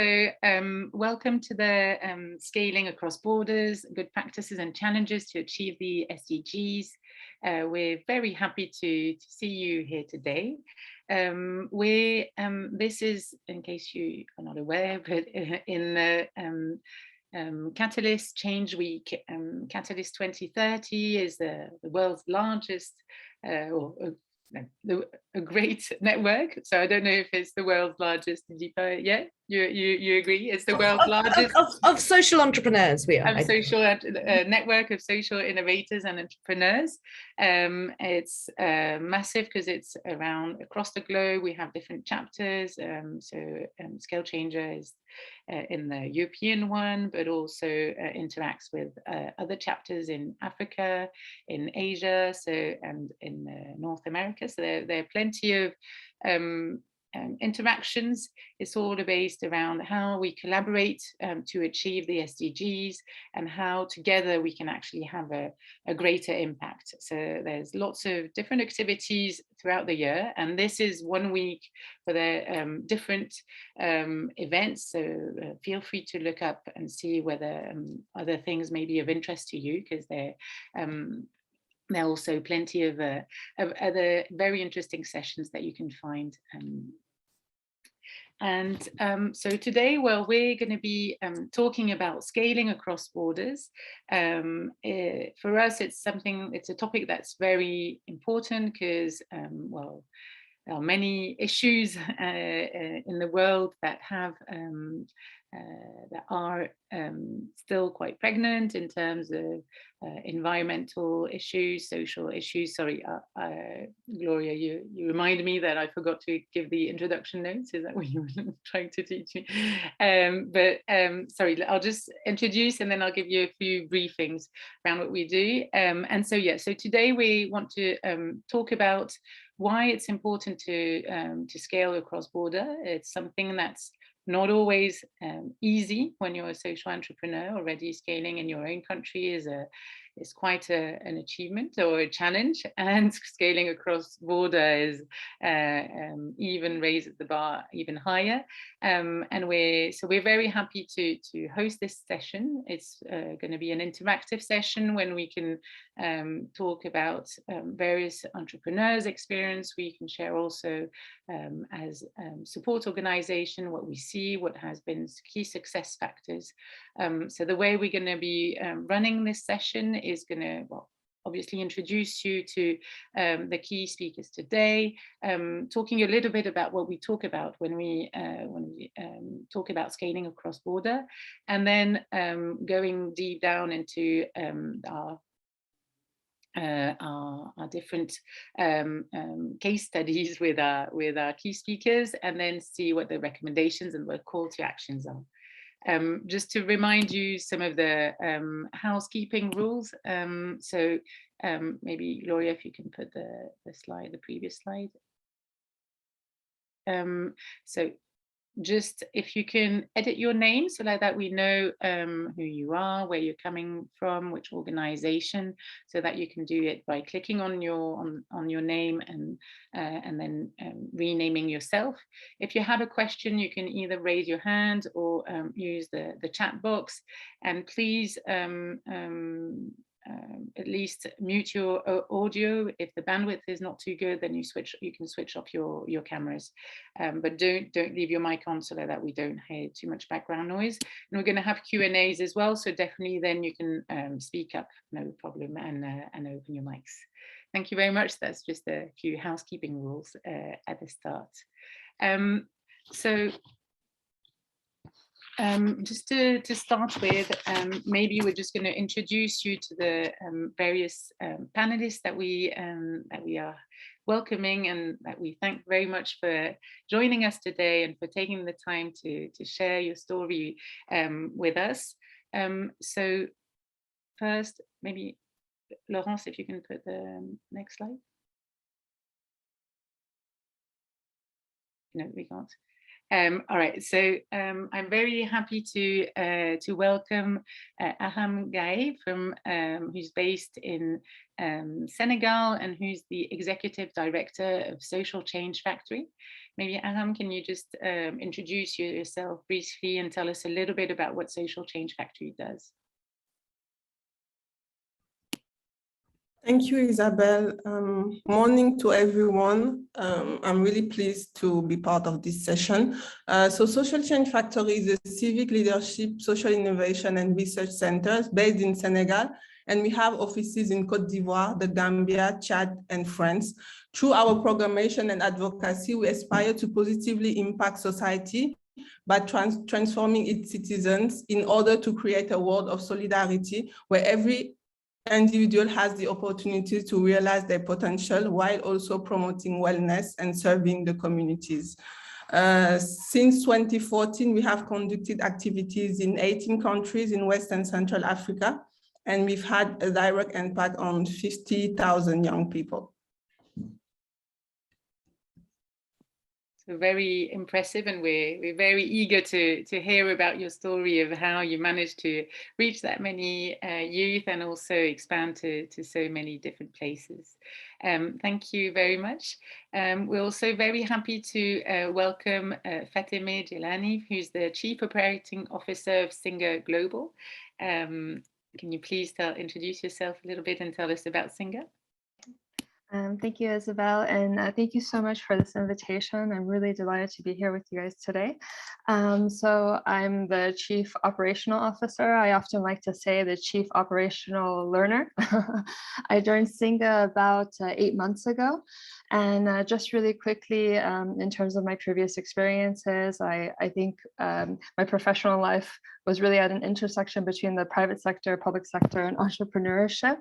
Welcome to the Scaling Across Borders, Good Practices and Challenges to Achieve the SDGs. We're very happy to see you here today. This is, in case you are not aware, but in the Catalyst Change Week, Catalyst 2030 is the world's largest a great network. So I don't know if it's the world's largest. Yeah, you agree? It's the world's largest of social entrepreneurs. We are social network of social innovators and entrepreneurs. It's massive because it's around across the globe. We have different chapters. ScaleChanger is in the European one, but also interacts with other chapters in Africa, in Asia, and in North America. So there are plenty of interactions. It's all based around how we collaborate to achieve the SDGs and how together we can actually have a greater impact. So there's lots of different activities throughout the year, and this is 1 week for the different events. So feel free to look up and see whether other things may be of interest to you, because there are also plenty of other very interesting sessions that you can find. So today, well, we're going to be talking about scaling across borders. For us, it's a topic that's very important because, well, there are many issues in the world that are still quite pregnant in terms of environmental issues, social issues. Sorry, Gloria, you reminded me that I forgot to give the introduction notes. Is that what you were trying to teach me? Sorry, I'll just introduce and then I'll give you a few briefings around what we do. So today we want to talk about why it's important to scale across border. It's something that's not always easy when you're a social entrepreneur. Already scaling in your own country is quite an achievement or a challenge, and scaling across border is even raises the bar even higher. And we're very happy to host this session. It's going to be an interactive session when we can talk about various entrepreneurs' experience. We can share also as support organization what we see, what has been key success factors. So the way we're going to be running this session is going to, well, obviously introduce you to the key speakers today, talking a little bit about what we talk about when we talk about scaling across border, and then going deep down into our different case studies with our key speakers, and then see what the recommendations and what call to actions are. Just to remind you some of the housekeeping rules. Maybe Gloria, if you can put the previous slide. So just if you can edit your name so like that we know who you are, where you're coming from, which organization, so that you can do it by clicking on your name and then renaming yourself. If you have a question, you can either raise your hand or use the chat box, and please at least mute your audio. If the bandwidth is not too good, then you can switch off your cameras, but don't leave your mic on so that we don't hear too much background noise. And we're going to have Q&As as well, so definitely then you can speak up, no problem, and open your mics. Thank you very much. That's just a few housekeeping rules at the start. Just to start with, maybe we're just going to introduce you to the various panelists that we are welcoming, and that we thank very much for joining us today and for taking the time to share your story with us. So first, maybe Laurence, if you can put the next slide. No, we can't. All right, so I'm very happy to welcome Arame Gueye, who's based in Senegal, and who's the Executive Director of Social Change Factory. Maybe Arame, can you just introduce yourself briefly and tell us a little bit about what Social Change Factory does? Thank you, Isabel. Morning to everyone. I'm really pleased to be part of this session. So Social Change Factory is a civic leadership, social innovation and research center based in Senegal. And we have offices in Côte d'Ivoire, the Gambia, Chad, and France. Through our programmation and advocacy, we aspire to positively impact society by transforming its citizens in order to create a world of solidarity where every individual has the opportunity to realize their potential while also promoting wellness and serving the communities. Since 2014, we have conducted activities in 18 countries in West and Central Africa, and we've had a direct impact on 50,000 young people. So very impressive, and we're very eager to hear about your story of how you managed to reach that many youth and also expand to so many different places. Thank you very much. We're also very happy to welcome Fatemeh Jailani, who's the Chief Operating Officer of Singa Global. Can you please introduce yourself a little bit and tell us about Singa? Thank you, Isabel, and thank you so much for this invitation. I'm really delighted to be here with you guys today. So I'm the Chief Operational Officer. I often like to say the Chief Operational Learner. I joined Singa about 8 months ago. And just really quickly, in terms of my previous experiences, I think my professional life was really at an intersection between the private sector, public sector, and entrepreneurship.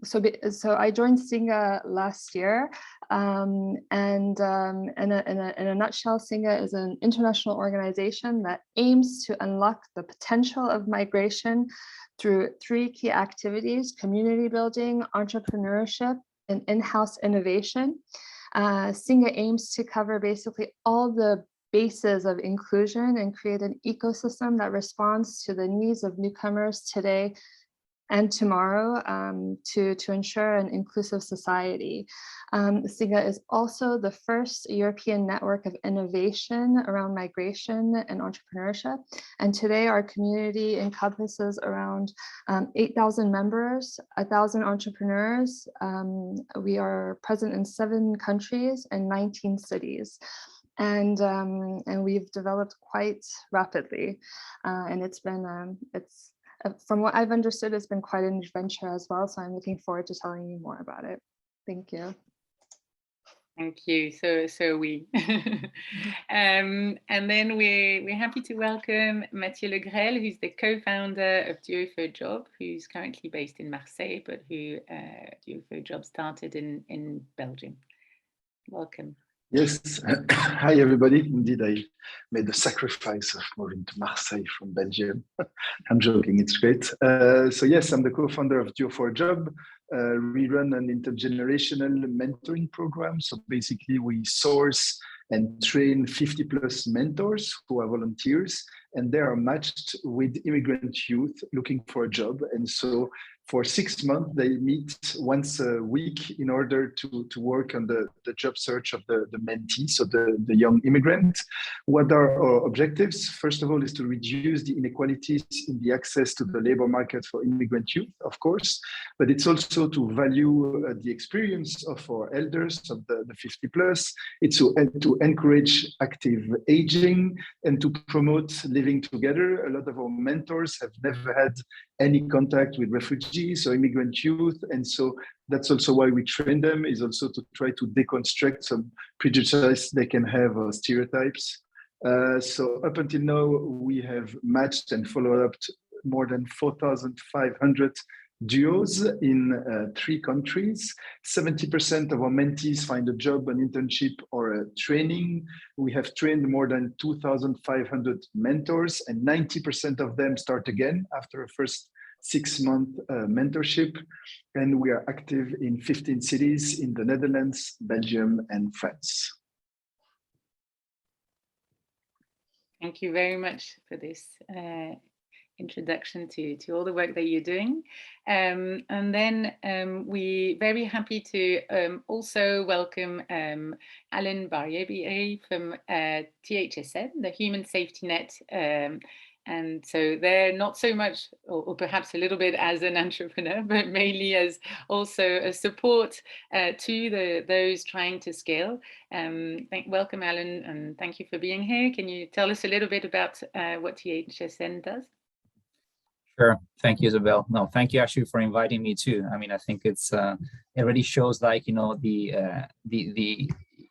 So I joined Singa last year, and in a nutshell, Singa is an international organization that aims to unlock the potential of migration through 3 key activities: community building, entrepreneurship, and in-house innovation. Singa aims to cover basically all the bases of inclusion and create an ecosystem that responds to the needs of newcomers today and tomorrow, to ensure an inclusive society. Singa is also the first European network of innovation around migration and entrepreneurship. And today our community encompasses around 8,000 members, 1,000 entrepreneurs. We are present in 7 countries and 19 cities. And we've developed quite rapidly. And it's been, from what I've understood, it's been quite an adventure as well. So I'm looking forward to telling you more about it. Thank you. Thank you. So we. And then we're happy to welcome Matthieu Grelle, who's the co-founder of Duo for a Job, who's currently based in Marseille, but who Duo for a Job started in Belgium. Welcome. Yes, hi everybody. Indeed, I made the sacrifice of moving to Marseille from Belgium. I'm joking, it's great. So yes, I'm the co-founder of Duo for a Job. We run an intergenerational mentoring program. So basically we source and train 50+ mentors who are volunteers, and they are matched with immigrant youth looking for a job. And so for 6 months, they meet once a week in order to work on the job search of the mentee, so the young immigrant. What are our objectives? First of all, is to reduce the inequalities in the access to the labor market for immigrant youth, of course, but it's also to value the experience of our elders, of the 50+. It's to encourage active aging and to promote living together. A lot of our mentors have never had any contact with refugees or immigrant youth. And so that's also why we train them, is also to try to deconstruct some prejudices they can have or stereotypes. So up until now, we have matched and followed up more than 4,500 duos in 3 countries. 70% of our mentees find a job, an internship, or a training. We have trained more than 2,500 mentors, and 90% of them start again after a first 6-month mentorship. And we are active in 15 cities in the Netherlands, Belgium, and France. Thank you very much for this introduction to all the work that you're doing. And then we're very happy to also welcome Alan Barbieri from THSN, the Human Safety Net. And so they're not so much, or perhaps a little bit as an entrepreneur, but mainly as also a support to those trying to scale. Welcome, Alan, and thank you for being here. Can you tell us a little bit about what THSN does? Sure. Thank you, Isabel. No, thank you actually for inviting me too. I mean, I think it's it really shows, like, you know,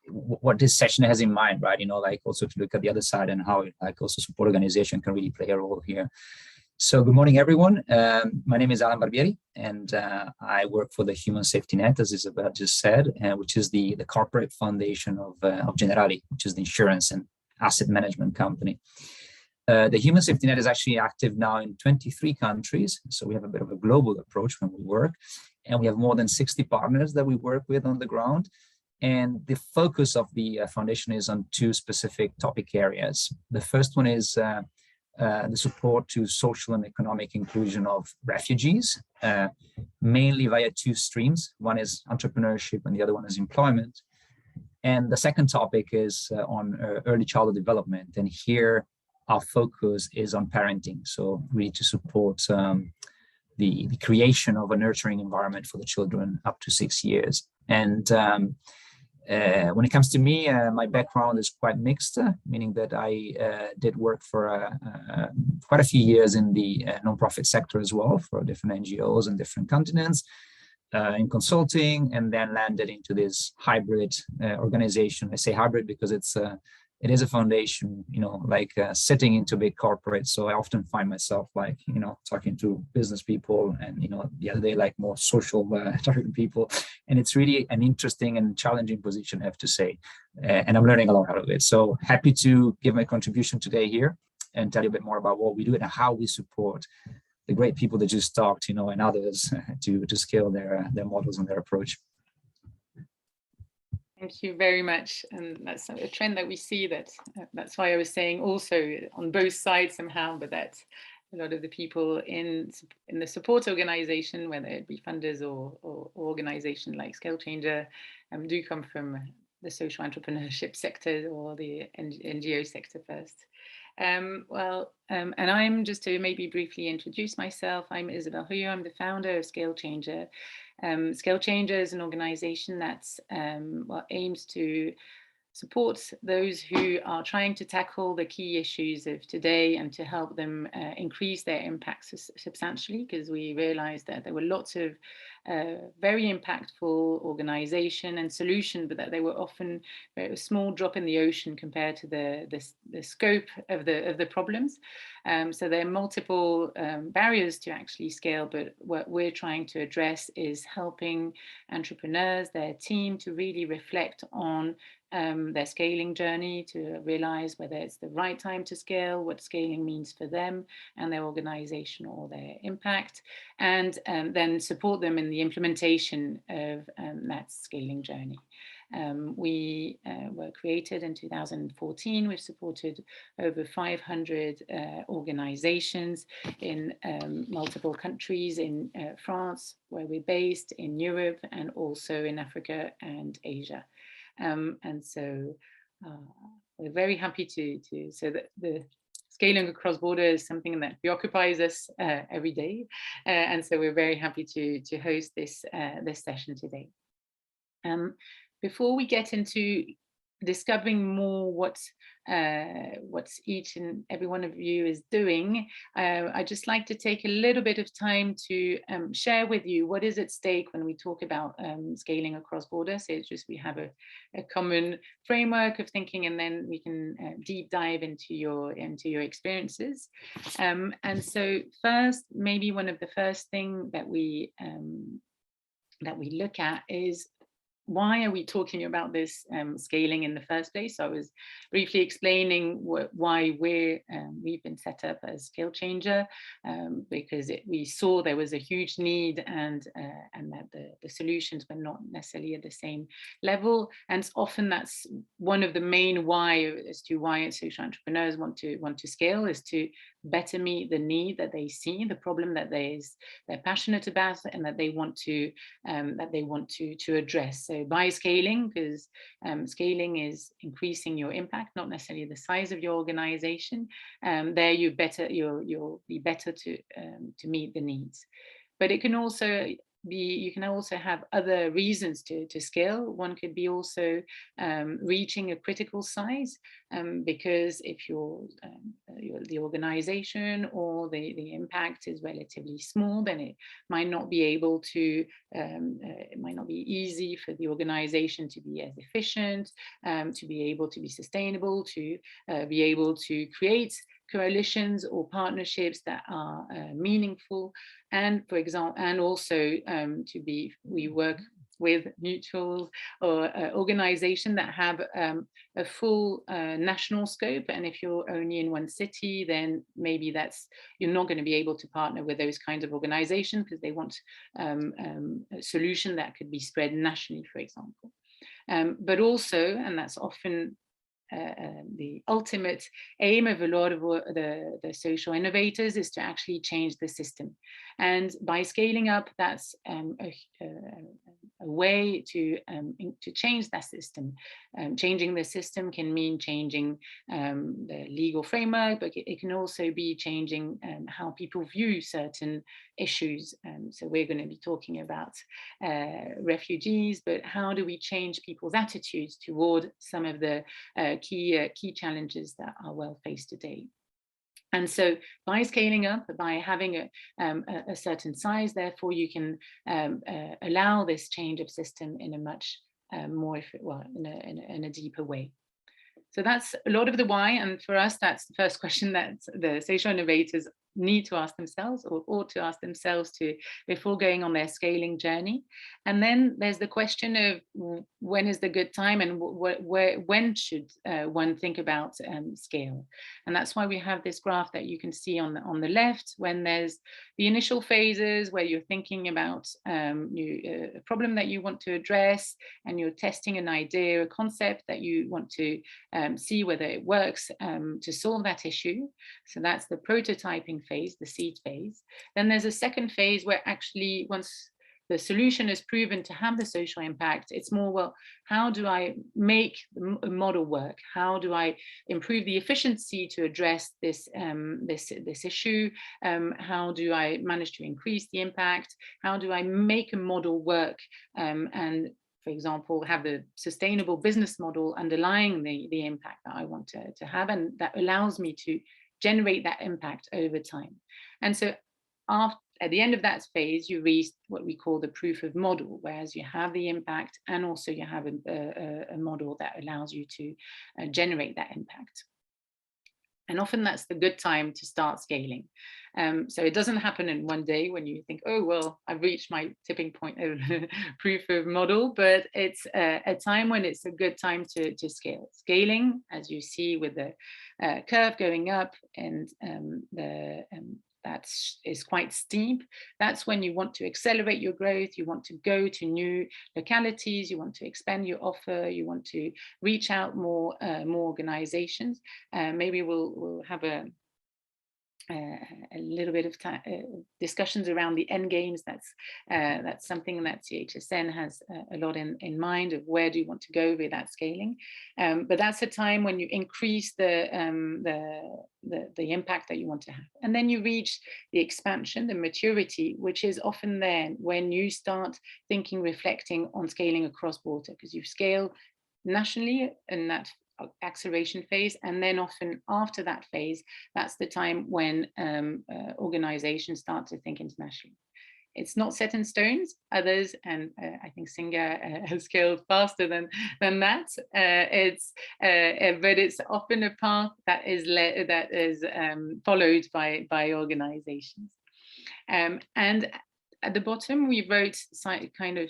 what this session has in mind, right? You know, like also to look at the other side and how like also support organization can really play a role here. So good morning, everyone. My name is Alan Barbieri, and I work for the Human Safety Net, as Isabel just said, which is the corporate foundation of Jailani, which is the insurance and asset management company. The Human Safety Net is actually active now in 23 countries. So we have a bit of a global approach when we work, and we have more than 60 partners that we work with on the ground. And the focus of the foundation is on two specific topic areas. The first one is the support to social and economic inclusion of refugees, mainly via two streams. One is entrepreneurship and the other one is employment. And the second topic is on early childhood development. And here our focus is on parenting. So really to support the creation of a nurturing environment for the children up to 6 years. And when it comes to me, my background is quite mixed, meaning that I did work for quite a few years in the nonprofit sector as well, for different NGOs and different continents, in consulting, and then landed into this hybrid organization. I say hybrid because it is a foundation, you know, like sitting into big corporates. So I often find myself like, you know, talking to business people and, you know, the other day, like more social target people. And it's really an interesting and challenging position, I have to say. And I'm learning a lot out of it. So happy to give my contribution today here and tell you a bit more about what we do and how we support the great people that just talked, you know, and others to scale their models and their approach. Thank you very much, and that's a trend that we see. That's why I was saying also on both sides somehow, but that a lot of the people in the support organization, whether it be funders or organization like ScaleChanger, do come from the social entrepreneurship sector or the NGO sector first. And I'm, just to maybe briefly introduce myself, I'm Isabel Huyo. I'm the founder of ScaleChanger. ScaleChanger is an organization that aims to support those who are trying to tackle the key issues of today and to help them increase their impact substantially, because we realized that there were lots of very impactful organization and solution, but that they were often a small drop in the ocean compared to the scope of the problems. So there are multiple barriers to actually scale, but what we're trying to address is helping entrepreneurs, their team, to really reflect on their scaling journey, to realize whether it's the right time to scale, what scaling means for them and their organization or their impact, and then support them in the implementation of that scaling journey. We were created in 2014. We've supported over 500 organizations in multiple countries, in France, where we're based, in Europe, and also in Africa and Asia. And so we're very happy so that the scaling across borders is something that preoccupies us every day. And so we're very happy to host this session today. Before we get into discovering more what each and every one of you is doing, I'd just like to take a little bit of time to share with you what is at stake when we talk about scaling across borders. So it's just we have a common framework of thinking, and then we can deep dive into your experiences. And so first, maybe one of the first thing that we look at is, why are we talking about this scaling in the first place? So I was briefly explaining why we've been set up as ScaleChanger, because we saw there was a huge need and that the solutions were not necessarily at the same level. And often that's one of the main why as to why social entrepreneurs want to scale, is to better meet the need that they see, the problem that they're passionate about, and that they want to address. So by scaling, because scaling is increasing your impact, not necessarily the size of your organization. There you'll be better to meet the needs. But it can also you can also have other reasons to scale. One could be also reaching a critical size, because if the organization or the impact is relatively small, then it might not be able to, it might not be easy for the organization to be as efficient, to be able to be sustainable, to be able to create coalitions or partnerships that are meaningful, and for example, and also we work with mutuals or organizations that have a full national scope. And if you're only in one city, then maybe you're not going to be able to partner with those kinds of organizations, because they want a solution that could be spread nationally, for example. But also, and that's often the ultimate aim of a lot of the social innovators, is to actually change the system. And by scaling up, that's a way to change that system. Changing the system can mean changing the legal framework, but it can also be changing how people view certain issues. So we're going to be talking about refugees, but how do we change people's attitudes toward some of the key challenges that are well faced today? And so by scaling up, by having a certain size, therefore you can allow this change of system in a much more, in a deeper way. So that's a lot of the why. And for us, that's the first question that the social innovators need to ask themselves, or ought to ask themselves before going on their scaling journey. And then there's the question of when is the good time, and when should one think about scale. And that's why we have this graph that you can see on the left, when there's the initial phases where you're thinking about a problem that you want to address, and you're testing an idea, a concept that you want to see whether it works to solve that issue. So that's the prototyping phase, the seed phase. Then there's a second phase where actually, once the solution is proven to have the social impact, it's more, well, how do I make the model work? How do I improve the efficiency to address this issue? How do I manage to increase the impact? How do I make a model work and, for example, have the sustainable business model underlying the impact that I want to have, and that allows me to generate that impact over time. And so at the end of that phase, you reach what we call the proof of model, whereas you have the impact and also you have a model that allows you to generate that impact. And often that's the good time to start scaling. So it doesn't happen in one day when you think, oh, well, I've reached my tipping point of proof of model, but it's a time when it's a good time to scale. Scaling, as you see with the curve going up, and that is quite steep. That's when you want to accelerate your growth, you want to go to new localities, you want to expand your offer, you want to reach out more organizations. Maybe we'll have a little bit of discussions around the end games. That's something that CHSN has a lot in mind, of where do you want to go with that scaling. But that's a time when you increase the impact that you want to have. And then you reach the expansion, the maturity, which is often then when you start thinking, reflecting on scaling across border, because you scale nationally in that acceleration phase, and then often after that phase, that's the time when organizations start to think internationally. It's not set in stones. Others, and I think Singa has scaled faster than that. But it's often a path that is followed by organizations. And at the bottom, we wrote kind of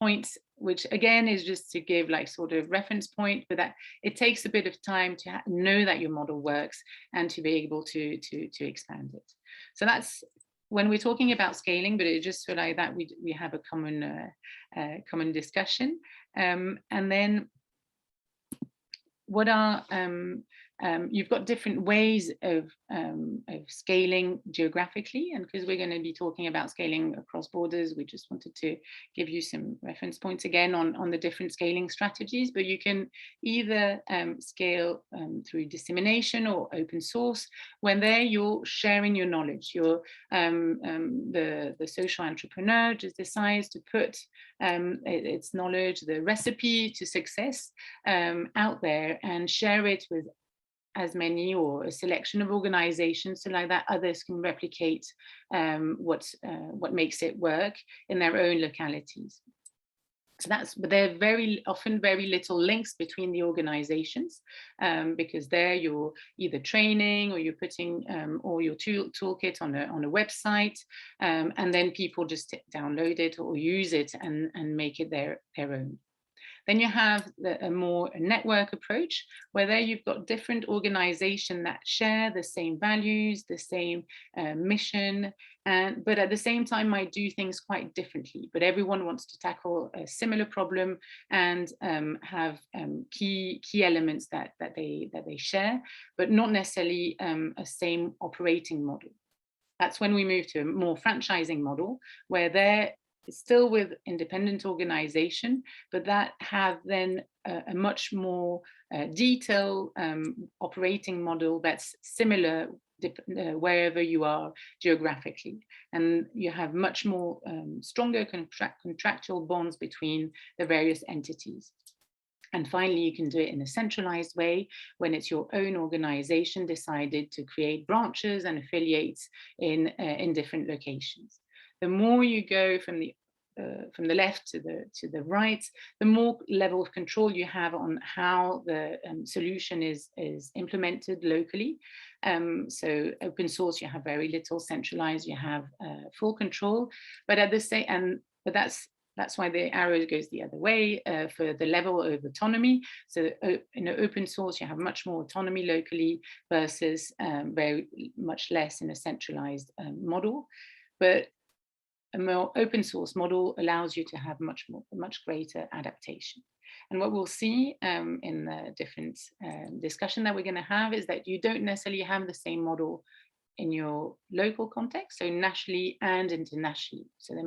points, which again is just to give like sort of reference point, but that it takes a bit of time to know that your model works and to be able to expand it. So that's when we're talking about scaling, but it just feel like that we have a common discussion. And then what are you've got different ways of scaling geographically, and because we're going to be talking about scaling across borders, we just wanted to give you some reference points again on the different scaling strategies. But you can either scale through dissemination or open source, when there you're sharing your knowledge. You're the social entrepreneur just decides to put its knowledge, the recipe to success out there, and share it with as many or a selection of organizations, so like that others can replicate what makes it work in their own localities. So but there are very often very little links between the organizations, because there you're either training or you're putting all your toolkit on a website, and then people just download it or use it and make it their own. Then you have a more network approach, where there you've got different organizations that share the same values, the same mission, but at the same time might do things quite differently. But everyone wants to tackle a similar problem and have key elements that they share, but not necessarily a same operating model. That's when we move to a more franchising model, where they're still with independent organization, but that have then a much more detailed operating model that's similar wherever you are geographically. And you have much more stronger contractual bonds between the various entities. And finally, you can do it in a centralized way when it's your own organization decided to create branches and affiliates in different locations. The more you go from the left to the right, the more level of control you have on how the solution is implemented locally. So open source, you have very little; centralized, you have full control. But at the same, but that's why the arrow goes the other way for the level of autonomy. So in open source, you have much more autonomy locally versus very much less in a centralized model. But a more open source model allows you to have much greater adaptation. And what we'll see in the different discussion that we're going to have is that you don't necessarily have the same model in your local context, so nationally and internationally. So you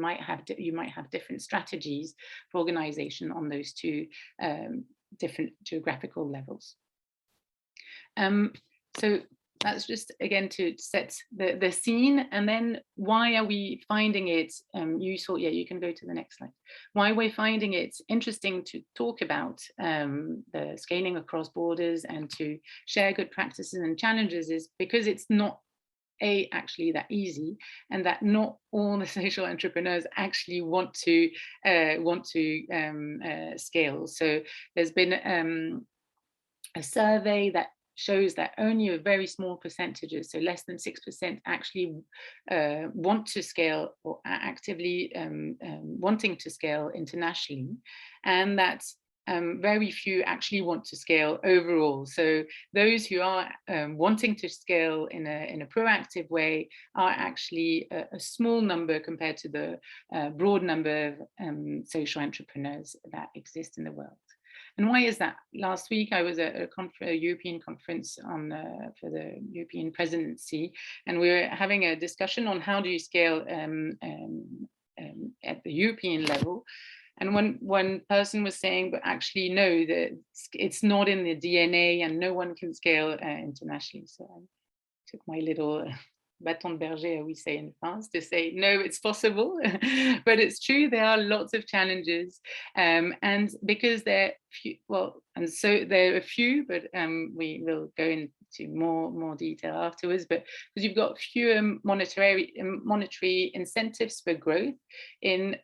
might have different strategies for organization on those two different geographical levels. So that's just again to set the scene, and then why are we finding it useful? Yeah, you can go to the next slide. Why we're finding it interesting to talk about the scaling across borders and to share good practices and challenges is because it's not actually that easy, and that not all the social entrepreneurs actually want to scale. So there's been a survey that shows that only a very small percentages, so less than 6%, actually want to scale or are actively wanting to scale internationally, and that very few actually want to scale overall. So those who are wanting to scale in a proactive way are actually a small number compared to the broad number of social entrepreneurs that exist in the world. And why is that? Last week, I was at a European conference for the European presidency, and we were having a discussion on how do you scale at the European level. And one person was saying, but actually, no, that it's not in the DNA and no one can scale internationally. So I took my little bâton de berger, we say in France, to say, no, it's possible. But it's true, there are lots of challenges. And because there are a few, but we will go into more detail afterwards, but because you've got fewer monetary incentives for growth in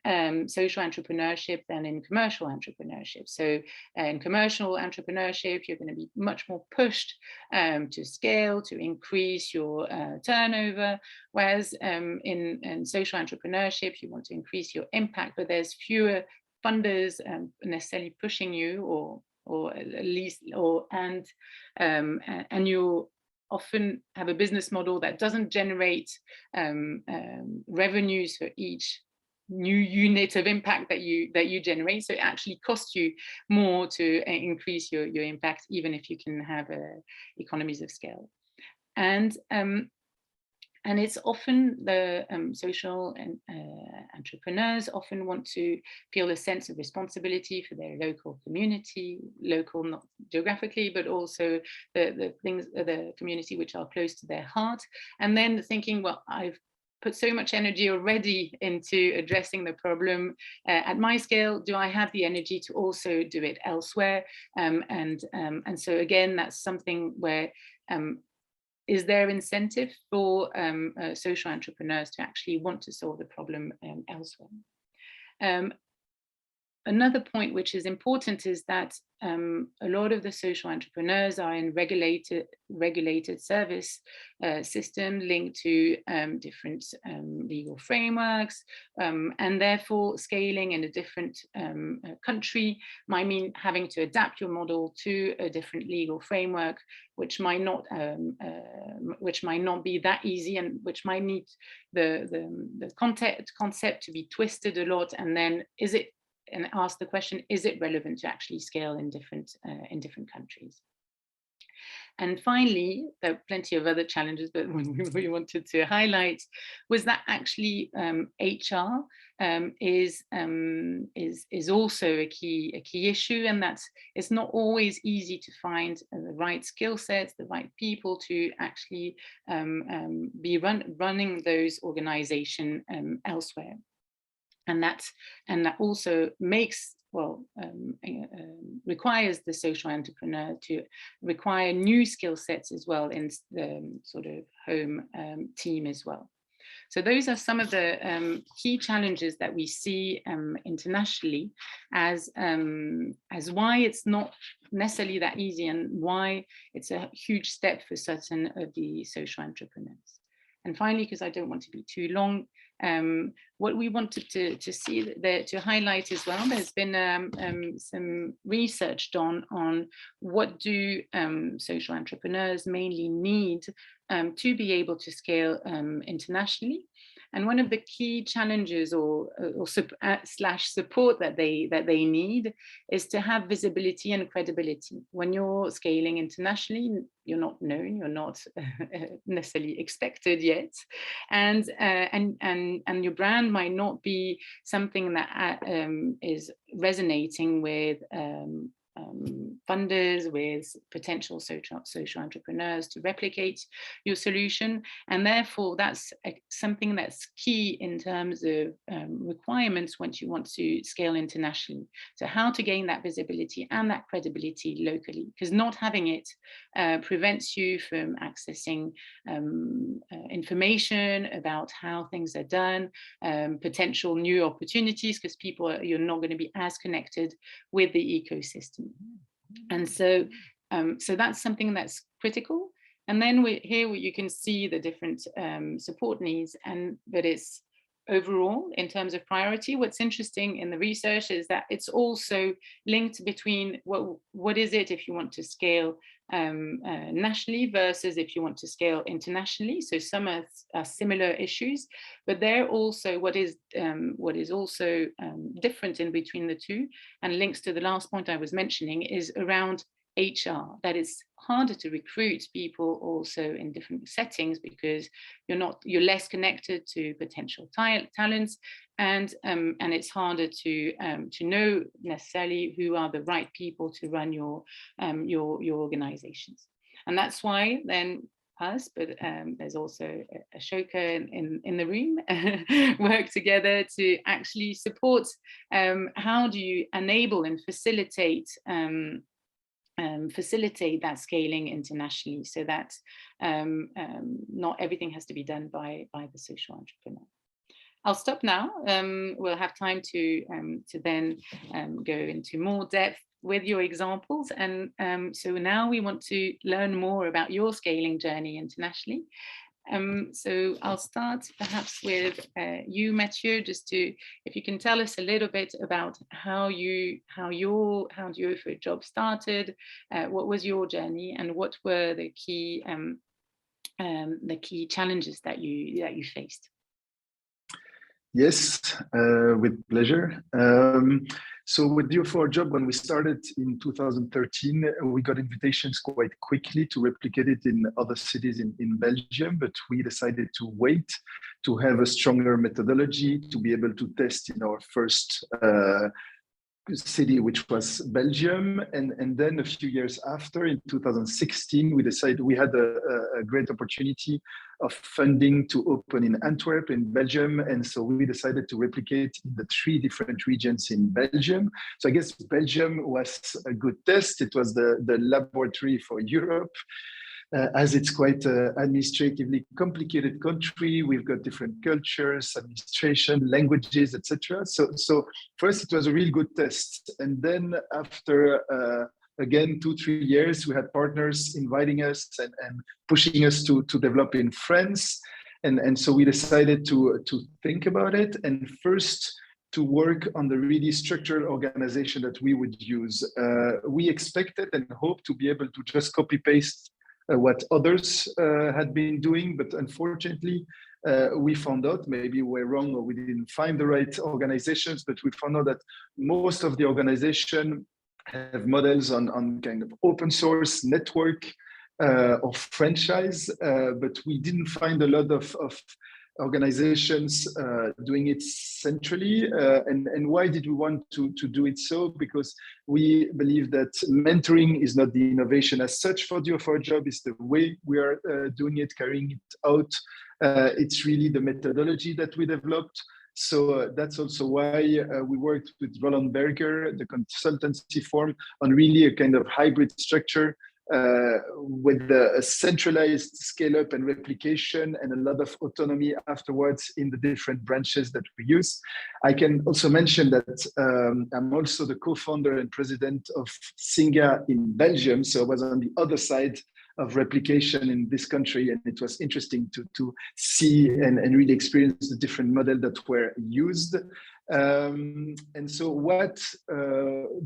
social entrepreneurship than in commercial entrepreneurship. So in commercial entrepreneurship, you're going to be much more pushed to scale, to increase your turnover, whereas in social entrepreneurship, you want to increase your impact, but there's fewer funders necessarily pushing you, or at least, and you often have a business model that doesn't generate revenues for each new unit of impact that you generate. So it actually costs you more to increase your impact, even if you can have economies of scale. And it's often the social entrepreneurs often want to feel a sense of responsibility for their local community, local not geographically, but also the community which are close to their heart. And then thinking, well, I've put so much energy already into addressing the problem at my scale. Do I have the energy to also do it elsewhere? And so again, that's something where is there incentive for social entrepreneurs to actually want to solve the problem elsewhere? Another point which is important is that a lot of the social entrepreneurs are in regulated service system linked to different legal frameworks, and therefore scaling in a different country might mean having to adapt your model to a different legal framework, which might not be that easy, and which might need the concept to be twisted a lot, and then and ask the question, is it relevant to actually scale in different countries? And finally, there are plenty of other challenges, but one we wanted to highlight was that actually HR is also a key issue, and that it's not always easy to find the right skill sets, the right people to actually be running those organizations elsewhere. And that also makes, requires the social entrepreneur to require new skill sets as well in the sort of home team as well. So those are some of the key challenges that we see internationally as why it's not necessarily that easy, and why it's a huge step for certain of the social entrepreneurs. And finally, because I don't want to be too long, what we wanted to see there, to highlight as well, there's been some research done on what do social entrepreneurs mainly need to be able to scale internationally. And one of the key challenges slash support that they need is to have visibility and credibility. When you're scaling internationally, you're not known, you're not necessarily expected yet, and your brand might not be something that is resonating with funders, with potential social entrepreneurs to replicate your solution. And therefore that's something that's key in terms of requirements once you want to scale internationally. So how to gain that visibility and that credibility locally, because not having it prevents you from accessing information about how things are done, potential new opportunities, because you're not going to be as connected with the ecosystem. And so that's something that's critical. And then here you can see the different support needs, but it's overall in terms of priority. What's interesting in the research is that it's also linked between what is it if you want to scale nationally versus if you want to scale internationally. So some are similar issues, but they're also what is also different in between the two, and links to the last point I was mentioning, is around HR, that it's harder to recruit people also in different settings because you're less connected to potential talents, and it's harder to know necessarily who are the right people to run your organizations. And that's why then us, but there's also Ashoka in the room, work together to actually support how do you enable and facilitate that scaling internationally, so that not everything has to be done by the social entrepreneur. I'll stop now. We'll have time to then go into more depth with your examples. And so now we want to learn more about your scaling journey internationally. So I'll start perhaps with you, Matthieu, just if you can tell us a little bit about how your job started, what was your journey, and what were the key challenges that you faced. Yes, with pleasure. So with Duo4Job, when we started in 2013, we got invitations quite quickly to replicate it in other cities in Belgium, but we decided to wait to have a stronger methodology to be able to test in our first city, which was Belgium. And then a few years after, in 2016, we decided we had a great opportunity of funding to open in Antwerp in Belgium. And so we decided to replicate in the 3 different regions in Belgium. So I guess Belgium was a good test. It was the laboratory for Europe. As it's quite an administratively complicated country, we've got different cultures, administration, languages, etc. So first, it was a really good test. And then after, again, 2-3 years, we had partners inviting us and pushing us to develop in France. And so we decided to think about it. And first, to work on the really structural organization that we would use. We expected and hoped to be able to just copy-paste what others had been doing, but unfortunately, we found out, maybe we're wrong or we didn't find the right organizations, but we found out that most of the organization have models on kind of open source network or franchise, but we didn't find a lot of organizations doing it centrally. And why did we want to do it so? Because we believe that mentoring is not the innovation as such for Duo4Job, it's the way we are doing it, carrying it out. It's really the methodology that we developed. So that's also why we worked with Roland Berger, the consultancy firm, on really a kind of hybrid structure with a centralized scale up and replication and a lot of autonomy afterwards in the different branches that we use. I can also mention that I'm also the co-founder and president of Singa in Belgium. So I was on the other side of replication in this country, and it was interesting to see and really experience the different models that were used. And so what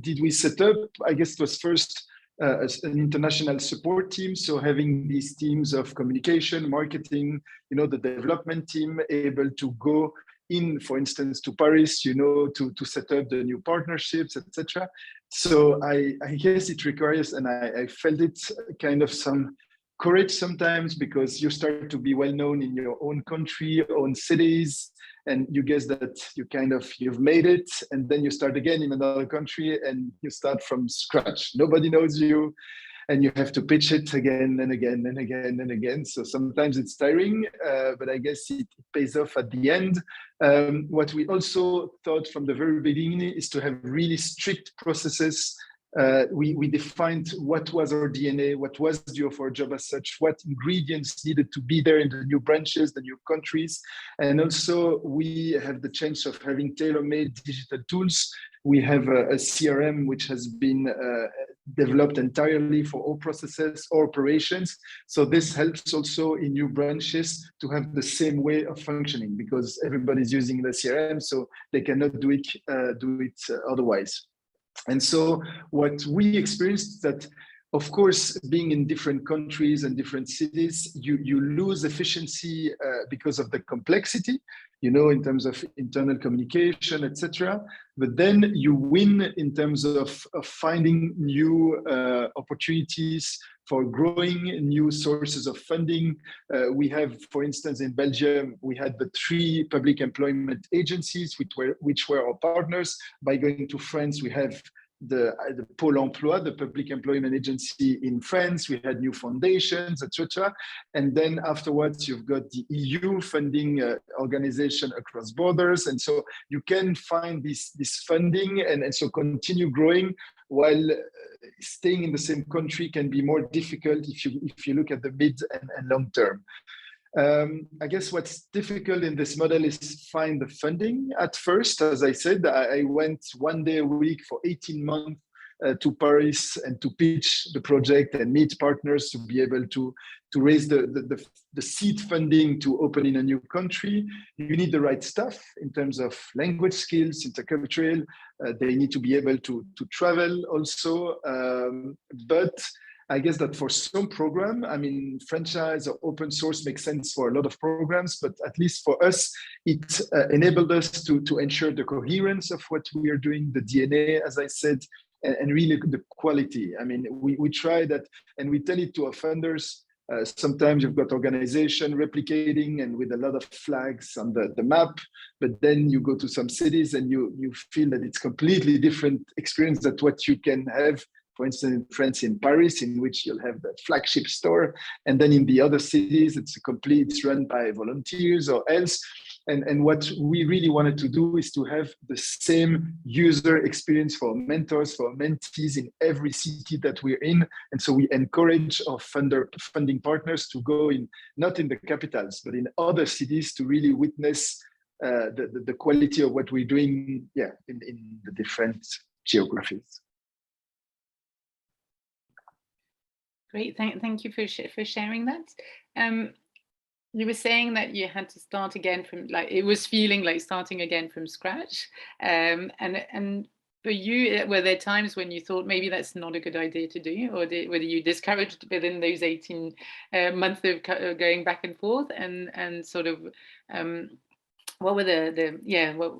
did we set up? I guess it was first an international support team. So having these teams of communication, marketing, the development team able to go in, for instance, to Paris, to set up the new partnerships, etc. So I guess it requires, and I felt it kind of some courage sometimes, because you start to be well known in your own country, own cities, and you guess that you've made it, and then you start again in another country and you start from scratch. Nobody knows you, and you have to pitch it again and again and again and again. So sometimes it's tiring, but I guess it pays off at the end. What we also thought from the very beginning is to have really strict processes. We defined what was our DNA, what was Duo4Job as such, what ingredients needed to be there in the new branches, the new countries. And also we have the chance of having tailor-made digital tools. We have a CRM which has been developed entirely for all processes or operations. So this helps also in new branches to have the same way of functioning, because everybody's using the CRM, so they cannot do it otherwise. And so what we experienced is that, of course, being in different countries and different cities, you lose efficiency because of the complexity, in terms of internal communication, etc. But then you win in terms of finding new opportunities for growing new sources of funding. We have, for instance, in Belgium, we had the 3 public employment agencies, which were our partners. By going to France, we have the Pôle Emploi, the public employment agency in France. We had new foundations, etc. And then afterwards, you've got the EU funding organization across borders. And so you can find this funding and so continue growing, while staying in the same country can be more difficult if you look at the mid and long term. I guess what's difficult in this model is find the funding at first. As I said, I went 1 day a week for 18 months to Paris and to pitch the project and meet partners to be able to raise the seed funding to open in a new country. You need the right stuff in terms of language skills, intercultural. They need to be able to travel also. But I guess that for some program, I mean, franchise or open source makes sense for a lot of programs, but at least for us, it enabled us to ensure the coherence of what we are doing, the DNA, as I said, and really the quality. I mean, we try that, and we tell it to our funders. Sometimes you've got organization replicating and with a lot of flags on the map, but then you go to some cities and you feel that it's completely different experience than what you can have, for instance, in France, in Paris, in which you'll have the flagship store. And then in the other cities, it's run by volunteers or else. And what we really wanted to do is to have the same user experience for mentors, for mentees in every city that we're in. And so we encourage our funding partners to go in, not in the capitals, but in other cities to really witness the quality of what we're doing, in the different geographies. Great, thank you for sharing that. You were saying that you had to start again from, like, it was feeling like starting again from scratch. And for you, were there times when you thought maybe that's not a good idea to do, or were you discouraged within those 18 months of going back and forth, and sort of what were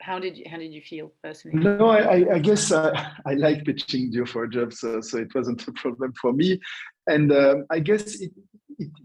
how did you feel personally? No, I guess I like pitching Duo for Jobs, so it wasn't a problem for me. And I guess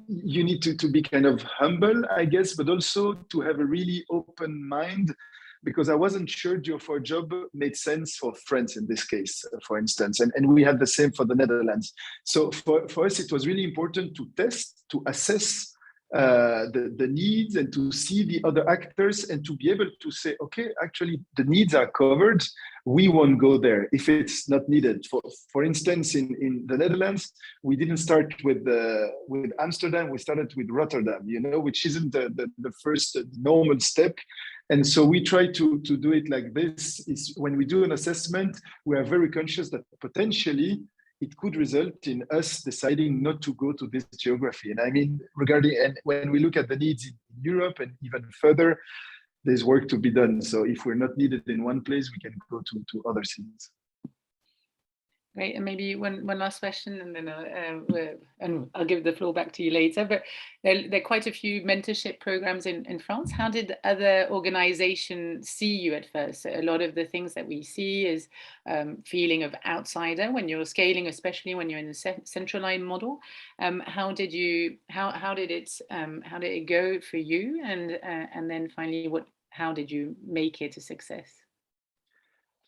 you need to be kind of humble, I guess, but also to have a really open mind, because I wasn't sure Duo for Job made sense for France in this case, for instance, and we had the same for the Netherlands. So for us, it was really important to test, to assess the needs, and to see the other actors, and to be able to say, okay, actually the needs are covered, we won't go there if it's not needed. For instance, in the Netherlands, we didn't start with Amsterdam, we started with Rotterdam, which isn't the first normal step. And so we try to do it like this. Is when we do an assessment, we are very conscious that potentially it could result in us deciding not to go to this geography. And I mean, when we look at the needs in Europe and even further, there's work to be done. So if we're not needed in one place, we can go to other cities. Great, and maybe one last question, and then I'll give the floor back to you later. But there are quite a few mentorship programs in France. How did other organizations see you at first? A lot of the things that we see is feeling of outsider when you're scaling, especially when you're in a centralized model. How did it go for you? And then finally, how did you make it a success?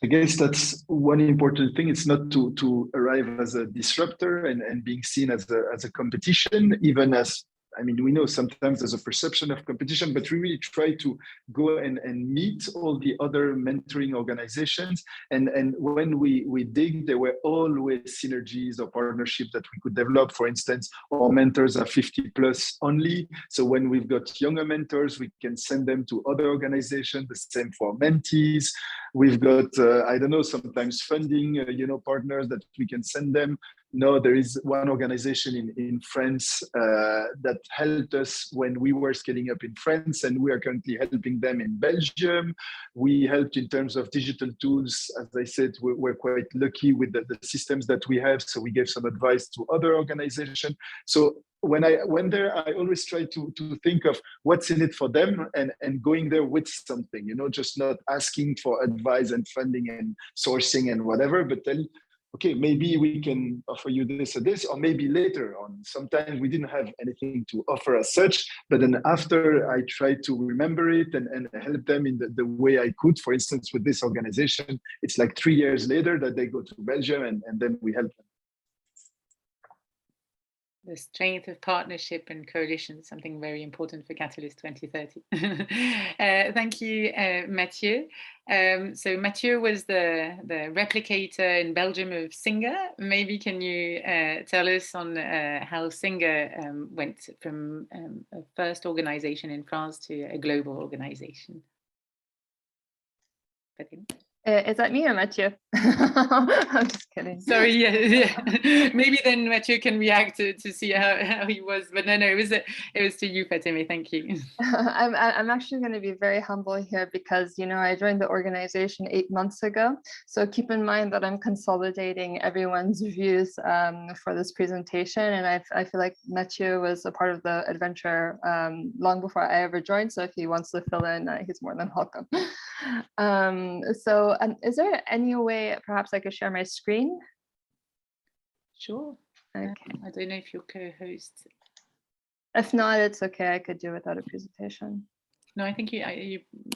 I guess that's one important thing. It's not to arrive as a disruptor and being seen as a competition, even as, I mean, we know sometimes there's a perception of competition, but we really try to go and meet all the other mentoring organizations. And when we dig, there were always synergies or partnerships that we could develop. For instance, our mentors are 50 plus only. So when we've got younger mentors, we can send them to other organizations, the same for mentees. We've got, I don't know, sometimes funding, partners that we can send them. No, there is one organization in France that helped us when we were scaling up in France, and we are currently helping them in Belgium. We helped in terms of digital tools. As I said, we're quite lucky with the systems that we have, so we gave some advice to other organizations. So when I went there, I always try to think of what's in it for them and going there with something, just not asking for advice and funding and sourcing and whatever, but tell, okay, maybe we can offer you this or this, or maybe later on. Sometimes we didn't have anything to offer as such, but then after I tried to remember it and help them in the way I could. For instance, with this organization, it's like 3 years later that they go to Belgium and then we help them. The strength of partnership and coalition, something very important for Catalyst 2030. Thank you, Matthieu. So Matthieu was the replicator in Belgium of Singa. Maybe can you tell us on how Singa went from a first organization in France to a global organization? Is that me or Matthieu? I'm just kidding. Sorry, yeah. Maybe then Matthieu can react to see how he was, but no, it was to you, Fatemeh. Thank you. I'm actually going to be very humble here because, you know, I joined the organization 8 months ago. So keep in mind that I'm consolidating everyone's views for this presentation. And I feel like Matthieu was a part of the adventure long before I ever joined. So if he wants to fill in, he's more than welcome. So is there any way perhaps I could share my screen? Sure. Okay. I don't know if your co-host. If not, it's okay. I could do without a presentation. No, I think you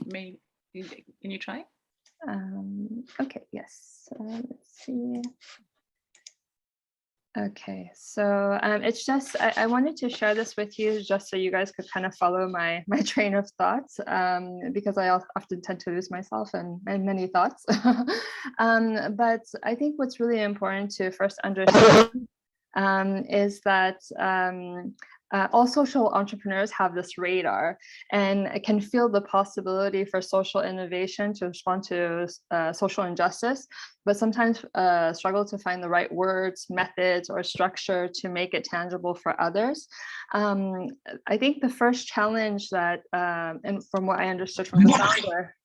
may. Can you try? Okay. Yes. Let's see. Okay, so it's just I wanted to share this with you just so you guys could kind of follow my train of thoughts because I often tend to lose myself in many thoughts. But I think what's really important to first understand is that all social entrepreneurs have this radar and can feel the possibility for social innovation to respond to social injustice, but sometimes struggle to find the right words, methods, or structure to make it tangible for others. I think the first challenge that, and from what I understood from the founder,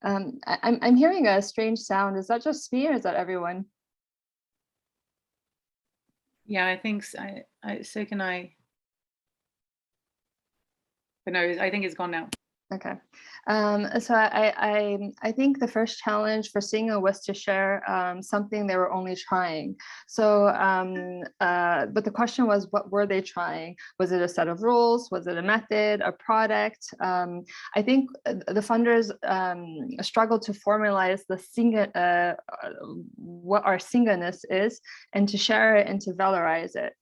I'm hearing a strange sound. Is that just me or is that everyone? Yeah, I think so. So can I. But no, I think it's gone now. Okay, so I think the first challenge for Singa was to share something they were only trying. So, but the question was, what were they trying? Was it a set of rules? Was it a method, a product? I think the funders struggled to formalize the Singa, what our Singaness is, and to share it and to valorize it.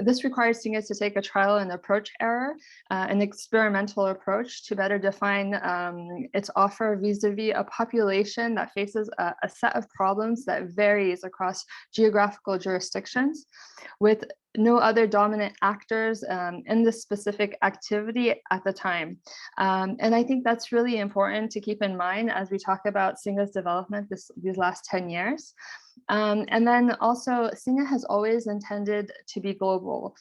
This requires Singa to take a trial and approach error, an experimental approach to better define its offer vis-a-vis a population that faces a set of problems that varies across geographical jurisdictions, with no other dominant actors in this specific activity at the time. And I think that's really important to keep in mind as we talk about Singa's development these last 10 years. And then also, Singa has always intended to be global.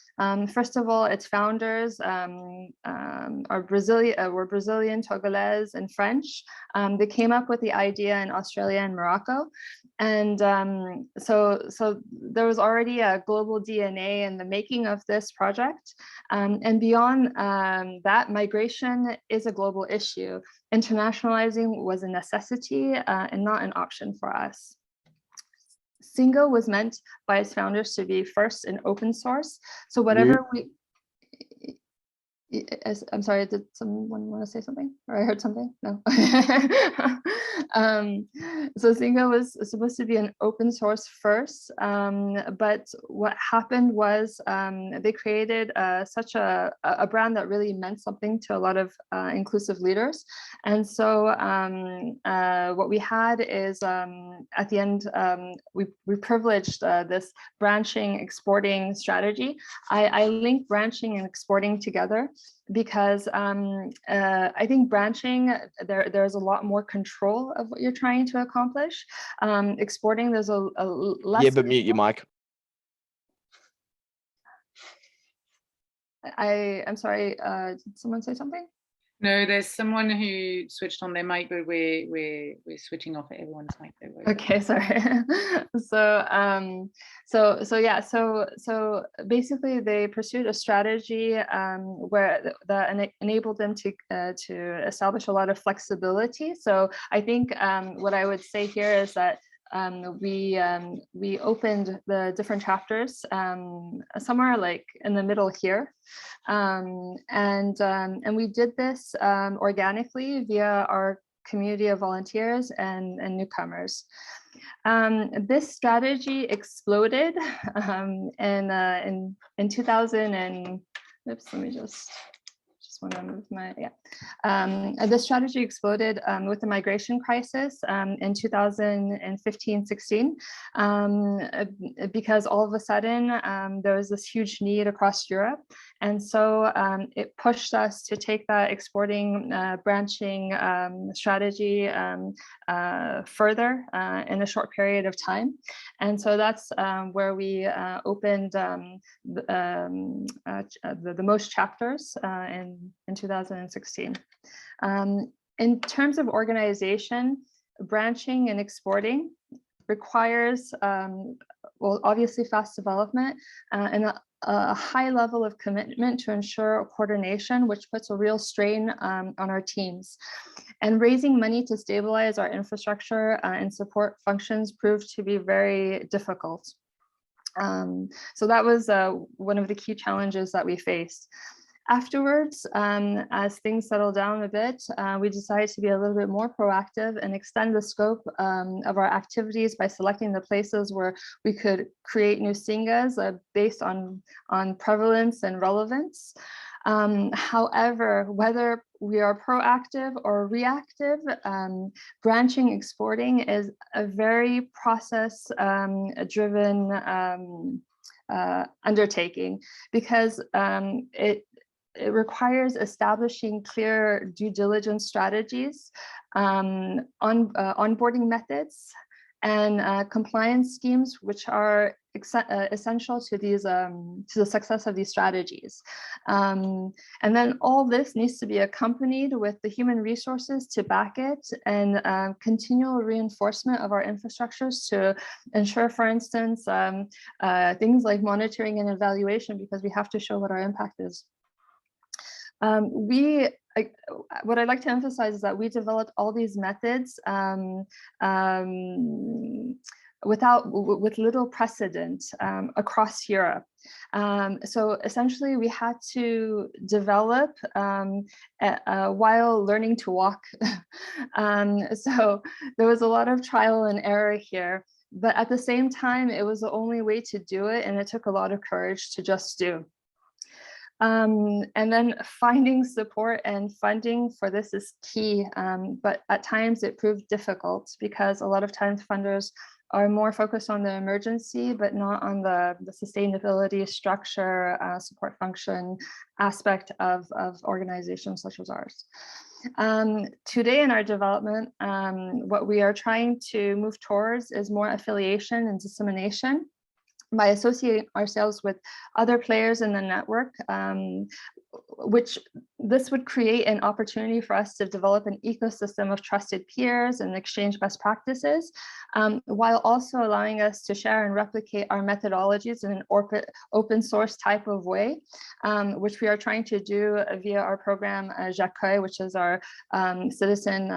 First of all, its founders were Brazilian, Togolese, and French. They came up with the idea in Australia and Morocco. And so there was already a global DNA in the making of this project. And beyond that, migration is a global issue. Internationalizing was a necessity and not an option for us. Singa was meant by its founders to be first in open source. So whatever I'm sorry, did someone want to say something? Or I heard something? No. So Singa was supposed to be an open source first, but what happened was they created such a brand that really meant something to a lot of inclusive leaders. And so what we had is at the end, we privileged this branching, exporting strategy. I link branching and exporting together because I think branching, there's a lot more control of what you're trying to accomplish. Exporting, there's a less. Yeah, but mute your mic. I'm sorry, did someone say something? No, there's someone who switched on their mic, but we're switching off everyone's mic. Okay, sorry. So basically they pursued a strategy where that enabled them to establish a lot of flexibility. So I think what I would say here is that we opened the different chapters somewhere like in the middle here, and we did this organically via our community of volunteers and newcomers. This strategy exploded in 2000 and oops, let me just just want to move my, the strategy exploded with the migration crisis in 2015-16, because all of a sudden there was this huge need across Europe. And so it pushed us to take that exporting branching strategy further in a short period of time. And so that's where we opened the most chapters in 2016. In terms of organization, branching and exporting requires, well, obviously fast development and a high level of commitment to ensure coordination, which puts a real strain on our teams. And raising money to stabilize our infrastructure and support functions proved to be very difficult. So that was one of the key challenges that we faced. Afterwards, as things settled down a bit, we decided to be a little bit more proactive and extend the scope of our activities by selecting the places where we could create new Singas based on prevalence and relevance. However, whether we are proactive or reactive, branching exporting is a very process-driven undertaking, because it requires establishing clear due diligence strategies, onboarding methods, and compliance schemes, which are essential to these to the success of these strategies. And then all this needs to be accompanied with the human resources to back it, and continual reinforcement of our infrastructures to ensure, for instance, things like monitoring and evaluation, because we have to show what our impact is. What I'd like to emphasize is that we developed all these methods with little precedent across Europe. So essentially we had to develop while learning to walk. So there was a lot of trial and error here, but at the same time, it was the only way to do it, and it took a lot of courage to just do. And then finding support and funding for this is key, but at times it proved difficult, because a lot of times funders are more focused on the emergency, but not on the sustainability, structure, support function aspect of organizations such as ours. Today in our development, what we are trying to move towards is more affiliation and dissemination by associating ourselves with other players in the network, which this would create an opportunity for us to develop an ecosystem of trusted peers and exchange best practices, while also allowing us to share and replicate our methodologies in an open source type of way, which we are trying to do via our program Gueye, which is our citizen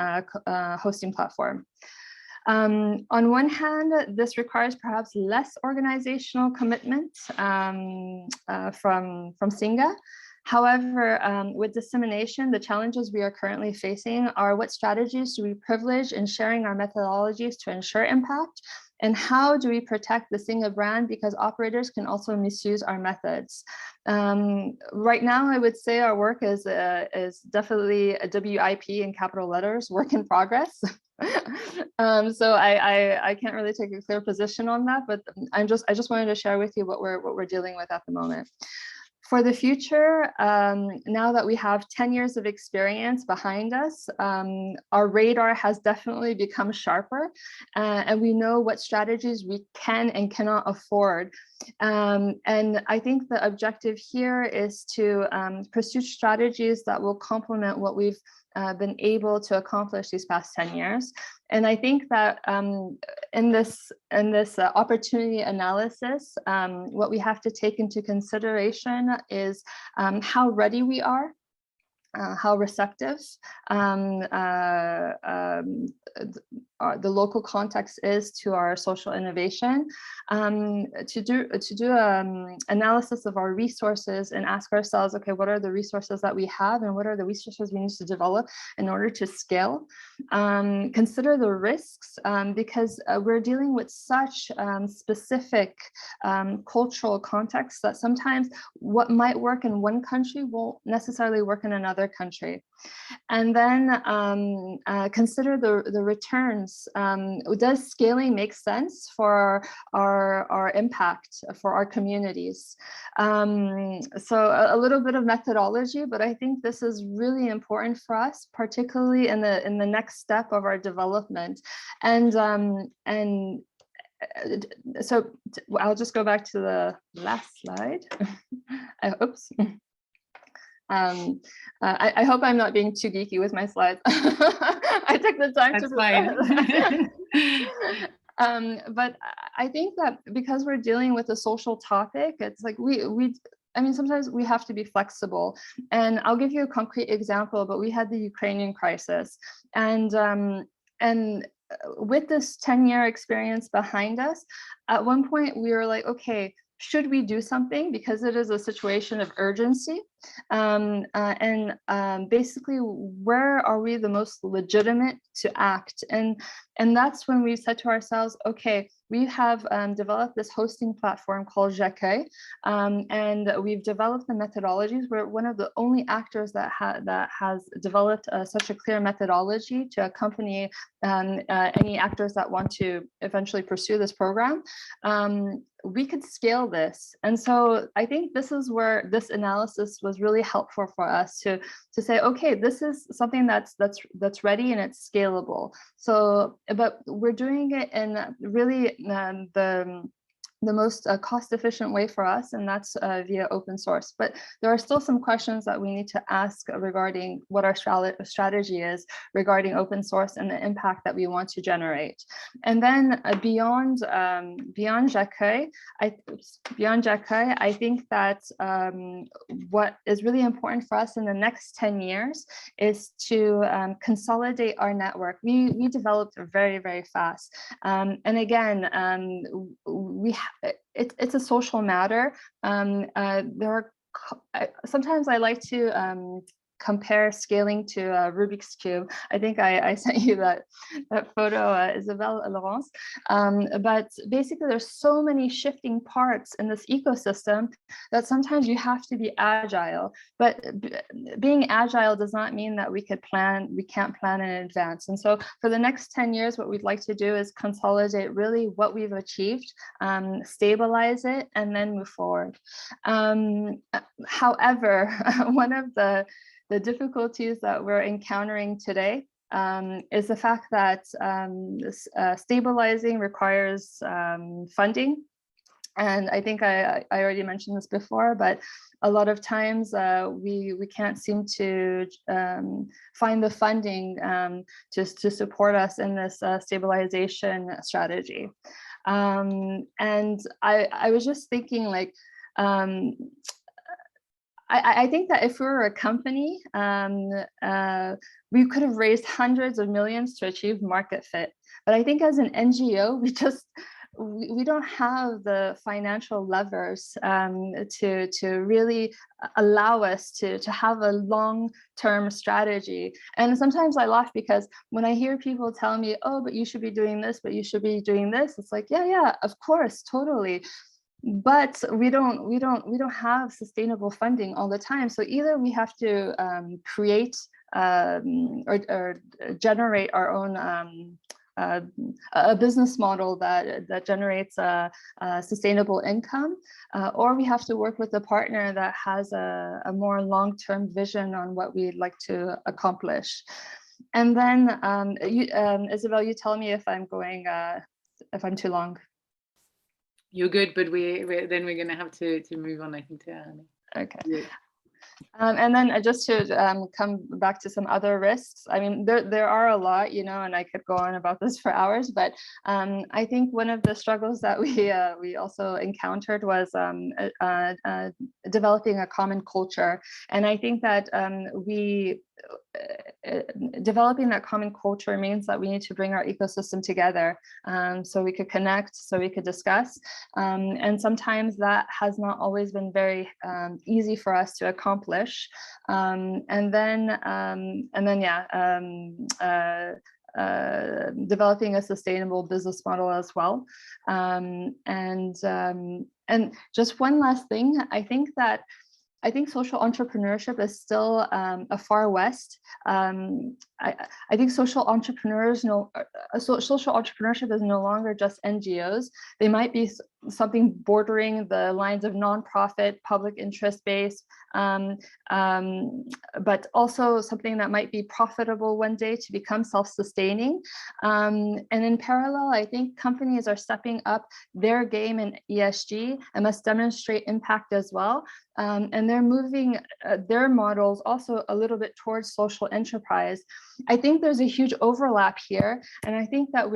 hosting platform. On one hand, this requires perhaps less organizational commitment from Singa. However, with dissemination, the challenges we are currently facing are: what strategies do we privilege in sharing our methodologies to ensure impact? And how do we protect the Singa brand, because operators can also misuse our methods? Right now, I would say our work is definitely a WIP in capital letters, work in progress. So I can't really take a clear position on that, but I just wanted to share with you what we're dealing with at the moment. For the future, now that we have 10 years of experience behind us, our radar has definitely become sharper, and we know what strategies we can and cannot afford. And I think the objective here is to pursue strategies that will complement what we've been able to accomplish these past 10 years. And I think that in this opportunity analysis, what we have to take into consideration is how ready we are, how receptive our the local context is to our social innovation, to do analysis of our resources and ask ourselves, okay, what are the resources that we have and what are the resources we need to develop in order to scale? Consider the risks, because we're dealing with such specific cultural contexts that sometimes what might work in one country won't necessarily work in another country. And then consider the returns. Does scaling make sense for our impact for our communities? So a little bit of methodology, but I think this is really important for us, particularly in the next step of our development. And so I'll just go back to the last slide. Oops. I hope I'm not being too geeky with my slides. I took the time to prepare. But I think that because we're dealing with a social topic, it's like I mean, sometimes we have to be flexible. And I'll give you a concrete example, but we had the Ukrainian crisis. And with this 10-year experience behind us, at one point we were like, okay, should we do something? Because it is a situation of urgency. Basically, where are we the most legitimate to act? And that's when we said to ourselves, okay, we have developed this hosting platform called Gueye, and we've developed the methodologies. We're one of the only actors that has developed such a clear methodology to accompany any actors that want to eventually pursue this program. We could scale this. And so I think this is where this analysis was really helpful for us to say, okay, this is something that's ready and it's scalable. So, but we're doing it in really the most cost-efficient way for us, and that's via open source. But there are still some questions that we need to ask regarding what our strategy is regarding open source and the impact that we want to generate. And then beyond Gueye, I think that what is really important for us in the next 10 years is to consolidate our network. We developed very, very fast. And again, it's a social matter. Sometimes I like to compare scaling to a Rubik's Cube. I think I sent you that photo, Isabelle Laurence. But basically, there's so many shifting parts in this ecosystem that sometimes you have to be agile. But being agile does not mean that we can't plan in advance. And so for the next 10 years, what we'd like to do is consolidate really what we've achieved, stabilize it, and then move forward. However, one of the difficulties that we're encountering today is the fact that stabilizing requires funding. And I think I already mentioned this before, but a lot of times we can't seem to find the funding to support us in this stabilization strategy. And I was just thinking, like, I think that if we were a company, we could have raised hundreds of millions to achieve market fit. But I think as an NGO, we don't have the financial levers to really allow us to have a long-term strategy. And sometimes I laugh because when I hear people tell me, oh, but you should be doing this, but you should be doing this, it's like, yeah, of course, totally. But we don't have sustainable funding all the time. So either we have to create or generate our own a business model that generates a sustainable income, or we have to work with a partner that has a more long-term vision on what we'd like to accomplish. And then Isabelle, you tell me if I'm going if I'm too long. You're good, but we're going to have to move on, I think, to Arame. Okay. Yeah. And then just to come back to some other risks, I mean, there are a lot, and I could go on about this for hours, but I think one of the struggles that we also encountered was developing a common culture. And I think that developing that common culture means that we need to bring our ecosystem together, so we could connect, so we could discuss, and sometimes that has not always been very easy for us to accomplish. Developing a sustainable business model as well, and just one last thing, I think social entrepreneurship is still a far west. I think social entrepreneurship is no longer just NGOs. They might be something bordering the lines of nonprofit, public interest based, but also something that might be profitable one day to become self-sustaining. And in parallel, I think companies are stepping up their game in ESG and must demonstrate impact as well. And they're moving their models also a little bit towards social enterprise. I think there's a huge overlap here, and I think that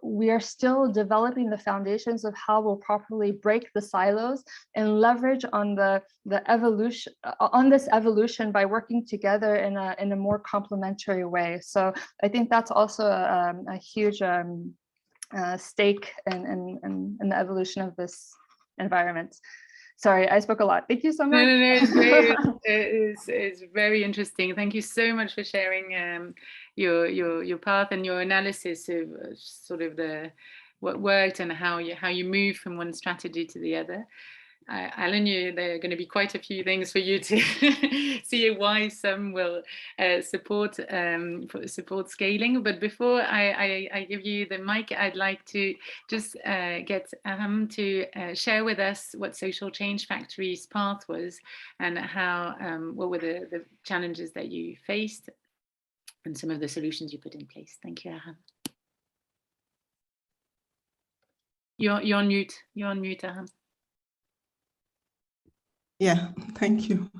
we are still developing the foundations of how we'll properly break the silos and leverage on the evolution on this evolution by working together in a more complementary way. So I think that's also a huge stake in the evolution of this environment. Sorry, I spoke a lot. Thank you so much. No, it's great. It's very interesting. Thank you so much for sharing your path and your analysis of sort of what worked and how you move from one strategy to the other. Alan, there are going to be quite a few things for you to see why some will support scaling. But before I give you the mic, I'd like to just get Arame to share with us what Social Change Factory's path was and how what were the challenges that you faced and some of the solutions you put in place. Thank you, Arame. You're on mute. You're on mute, Arame. Yeah, thank you.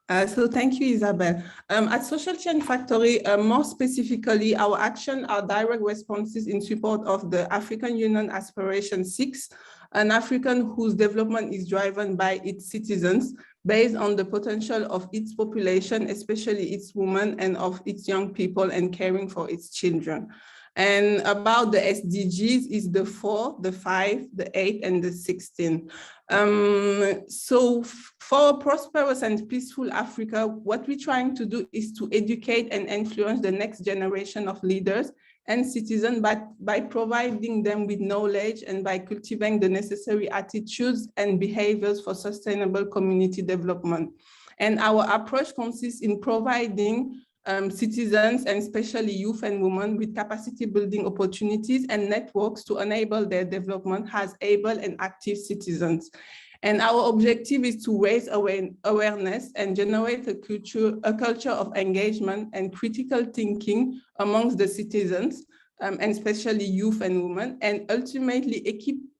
So thank you, Isabel. At Social Change Factory, more specifically, our actions are direct responses in support of the African Union Aspiration 6, an African whose development is driven by its citizens based on the potential of its population, especially its women and of its young people, and caring for its children. And about the SDGs is the 4, the 5, the 8, and the 16. So for a prosperous and peaceful Africa, what we're trying to do is to educate and influence the next generation of leaders and citizens by providing them with knowledge and by cultivating the necessary attitudes and behaviors for sustainable community development. And our approach consists in providing citizens, and especially youth and women, with capacity building opportunities and networks to enable their development as able and active citizens. And our objective is to raise awareness and generate a culture of engagement and critical thinking amongst the citizens, and especially youth and women, and ultimately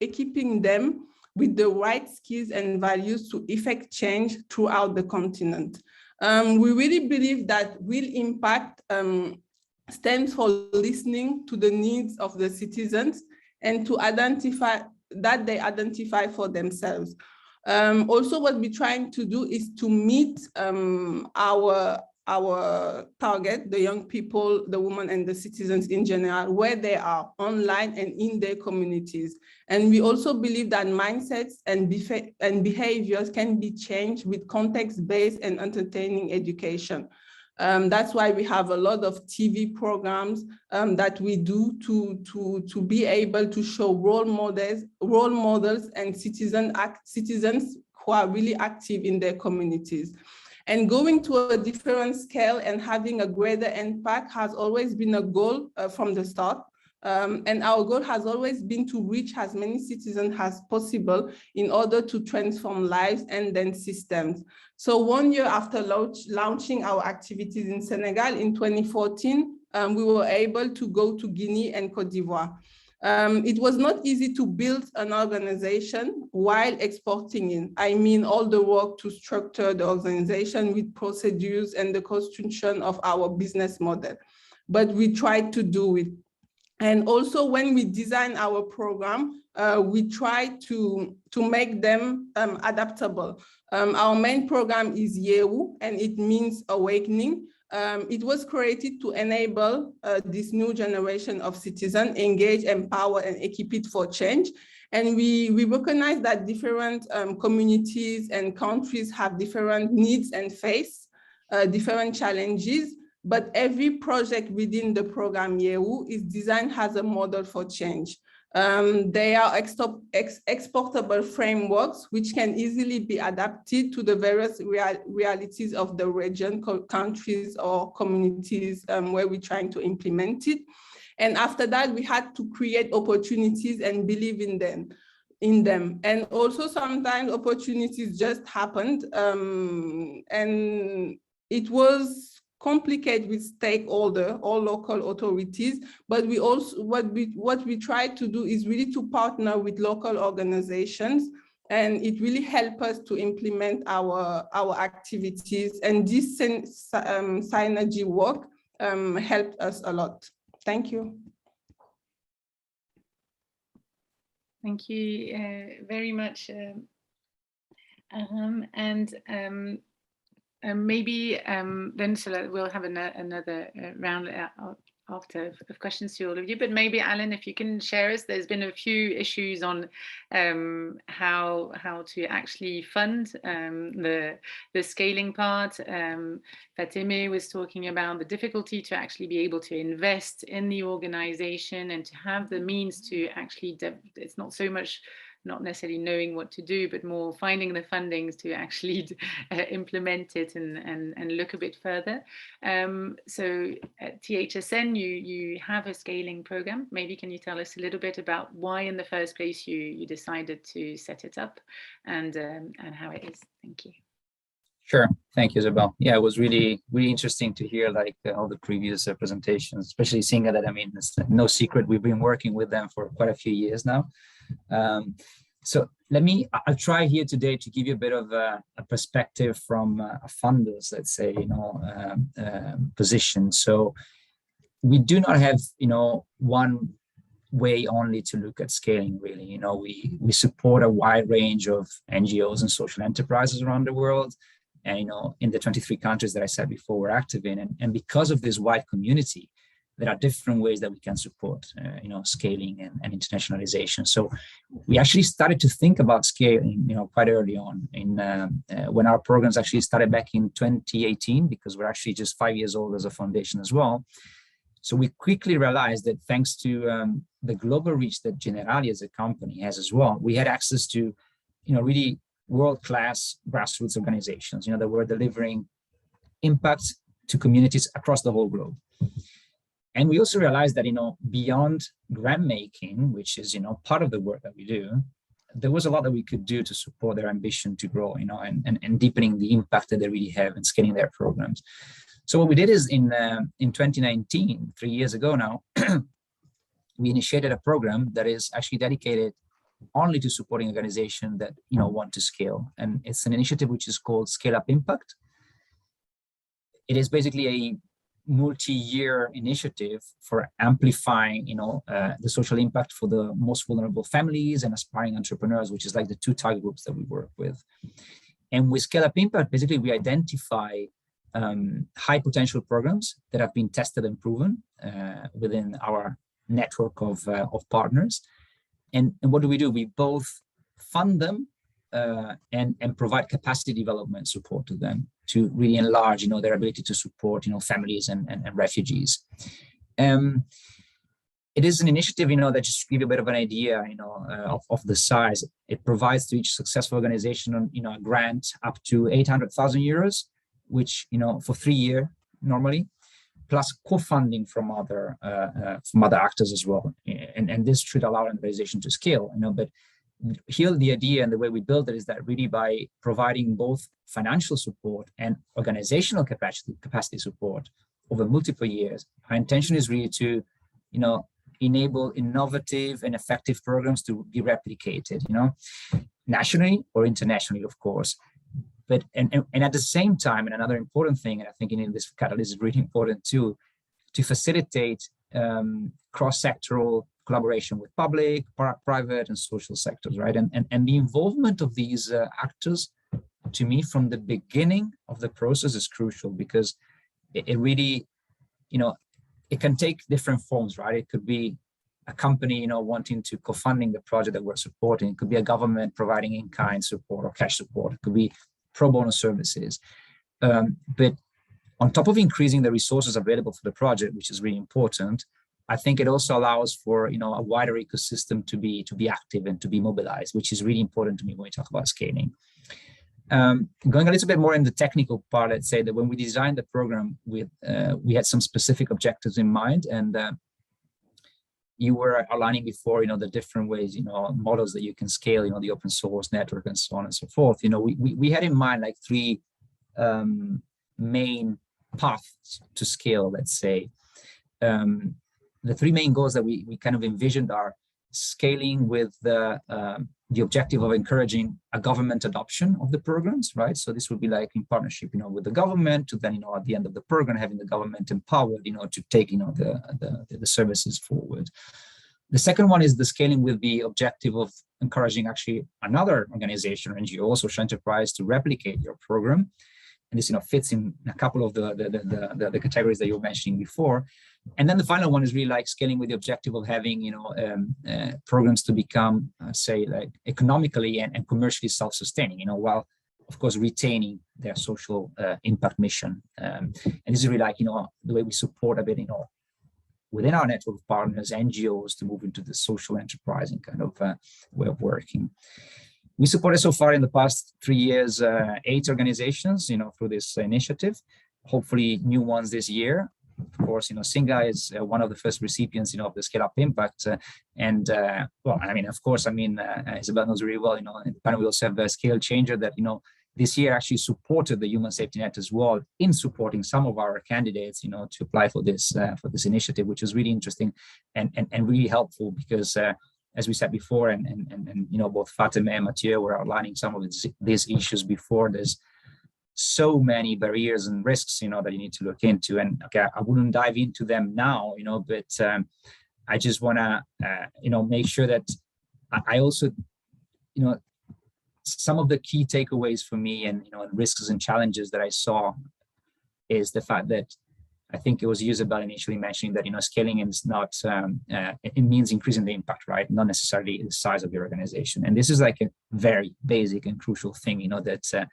equipping them with the right skills and values to effect change throughout the continent. We really believe that real impact stands for listening to the needs of the citizens and to identify for themselves. Also, what we're trying to do is to meet our target, the young people, the women and the citizens in general, where they are online and in their communities. And we also believe that mindsets and behaviors can be changed with context-based and entertaining education. That's why we have a lot of TV programs that we do to be able to show role models and citizens who are really active in their communities. And going to a different scale and having a greater impact has always been a goal from the start. And our goal has always been to reach as many citizens as possible in order to transform lives and then systems. So 1 year after launching our activities in Senegal in 2014, we were able to go to Guinea and Côte d'Ivoire. It was not easy to build an organization while exporting in. I mean, all the work to structure the organization with procedures and the construction of our business model. But we tried to do it. And also when we design our program, we try to make them adaptable. Our main program is Yehu, and it means awakening. It was created to enable this new generation of citizens engage, empower, and equip it for change. And we recognize that different communities and countries have different needs and face different challenges, but every project within the program YEU is designed as a model for change. They are exportable frameworks which can easily be adapted to the various realities of the region, countries, or communities where we're trying to implement it. And after that, we had to create opportunities and believe in them. And also sometimes opportunities just happened, and it was complicated with stakeholders or local authorities, but we also, what we try to do is really to partner with local organizations, and it really helped us to implement our activities, and this synergy work helped us a lot. Thank you. Thank you very much. Maybe then so we'll have another round after of questions to all of you, but maybe Alan, if you can share us, there's been a few issues on how to actually fund the scaling part. Fatemeh was talking about the difficulty to actually be able to invest in the organization and to have the means to actually, it's not so much not necessarily knowing what to do, but more finding the fundings to actually implement it and look a bit further. So at THSN, you have a scaling program. Maybe can you tell us a little bit about why in the first place you decided to set it up and how it is? Thank you. Sure. Thank you, Isabel. Yeah, it was really interesting to hear like all the previous presentations, especially Singa, that I mean, it's no secret, we've been working with them for quite a few years now. So I'll try here today to give you a bit of a perspective from a funder's, let's say, position. So we do not have, one way only to look at scaling, really. We support a wide range of NGOs and social enterprises around the world. And, in the 23 countries that I said before we're active in. And because of this wide community, there are different ways that we can support, scaling and internationalization. So we actually started to think about scaling, quite early on when our programs actually started back in 2018, because we're actually just 5 years old as a foundation as well. So we quickly realized that thanks to the global reach that Jailani as a company has as well, we had access to, really world-class grassroots organizations, that were delivering impact to communities across the whole globe. And we also realized that, beyond grant making, which is, part of the work that we do, there was a lot that we could do to support their ambition to grow, and deepening the impact that they really have in scaling their programs. So what we did is in 2019, 3 years ago now, we initiated a program that is actually dedicated only to supporting organizations that, want to scale. And it's an initiative which is called Scale Up Impact. It is basically a multi-year initiative for amplifying, the social impact for the most vulnerable families and aspiring entrepreneurs, which is like the two target groups that we work with. And with Scale Up Impact, basically we identify high potential programs that have been tested and proven within our network of partners. And what do? We both fund them and provide capacity development support to them to really enlarge, their ability to support, families and refugees. It is an initiative, that just to give you a bit of an idea, of the size. It provides to each successful organization, a grant up to 800,000 euros, which, for 3 years normally, plus co-funding from other actors as well. And this should allow an organization to scale, but here the idea and the way we build it is that really by providing both financial support and organizational capacity support over multiple years, our intention is really to, enable innovative and effective programs to be replicated, nationally or internationally, of course. But and at the same time, and another important thing, and I think in this catalyst is really important too, to facilitate cross-sectoral collaboration with public, private, and social sectors, right? And the involvement of these actors, to me, from the beginning of the process is crucial, because it really, it can take different forms, right? It could be a company, wanting to co-funding the project that we're supporting. It could be a government providing in-kind support or cash support. It could be pro bono services. But on top of increasing the resources available for the project, which is really important, I think it also allows for a wider ecosystem to be active and to be mobilized, which is really important to me when we talk about scaling. Going a little bit more in the technical part, let's say that when we designed the program, we had some specific objectives in mind, and you were outlining before, the different ways, models that you can scale, the open source network and so on and so forth. We had in mind like three main paths to scale, let's say. The three main goals that we kind of envisioned are scaling with the objective of encouraging a government adoption of the programs, right? So this would be like in partnership, with the government, to then, at the end of the program, having the government empowered, to take, the services forward. The second one is the scaling with the objective of encouraging actually another organization or NGO, social enterprise, to replicate your program. And this, fits in a couple of the categories that you were mentioning before. And then the final one is really like scaling with the objective of having, programs to become, say, like economically and commercially self-sustaining, while of course retaining their social impact mission. And this is really like, the way we support a bit, within our network of partners, NGOs, to move into the social enterprising kind of way of working. We supported so far in the past 3 years, 8 organizations, through this initiative, hopefully new ones this year. Of course, Singa is one of the first recipients, of the Scale Up Impact. Isabel knows really well, in the panel we also have ScaleChanger that, this year actually supported the human safety net as well in supporting some of our candidates, to apply for this initiative, which was really interesting and really helpful because, as we said before, and both Fatemeh and Matthieu were outlining some of these issues before. There's so many barriers and risks, that you need to look into. And okay, I wouldn't dive into them now, but I just want to, make sure that I also, some of the key takeaways for me and, risks and challenges that I saw is the fact that I think it was Isabel initially mentioning that, scaling is not, it means increasing the impact, right? Not necessarily the size of your organization. And this is like a very basic and crucial thing, that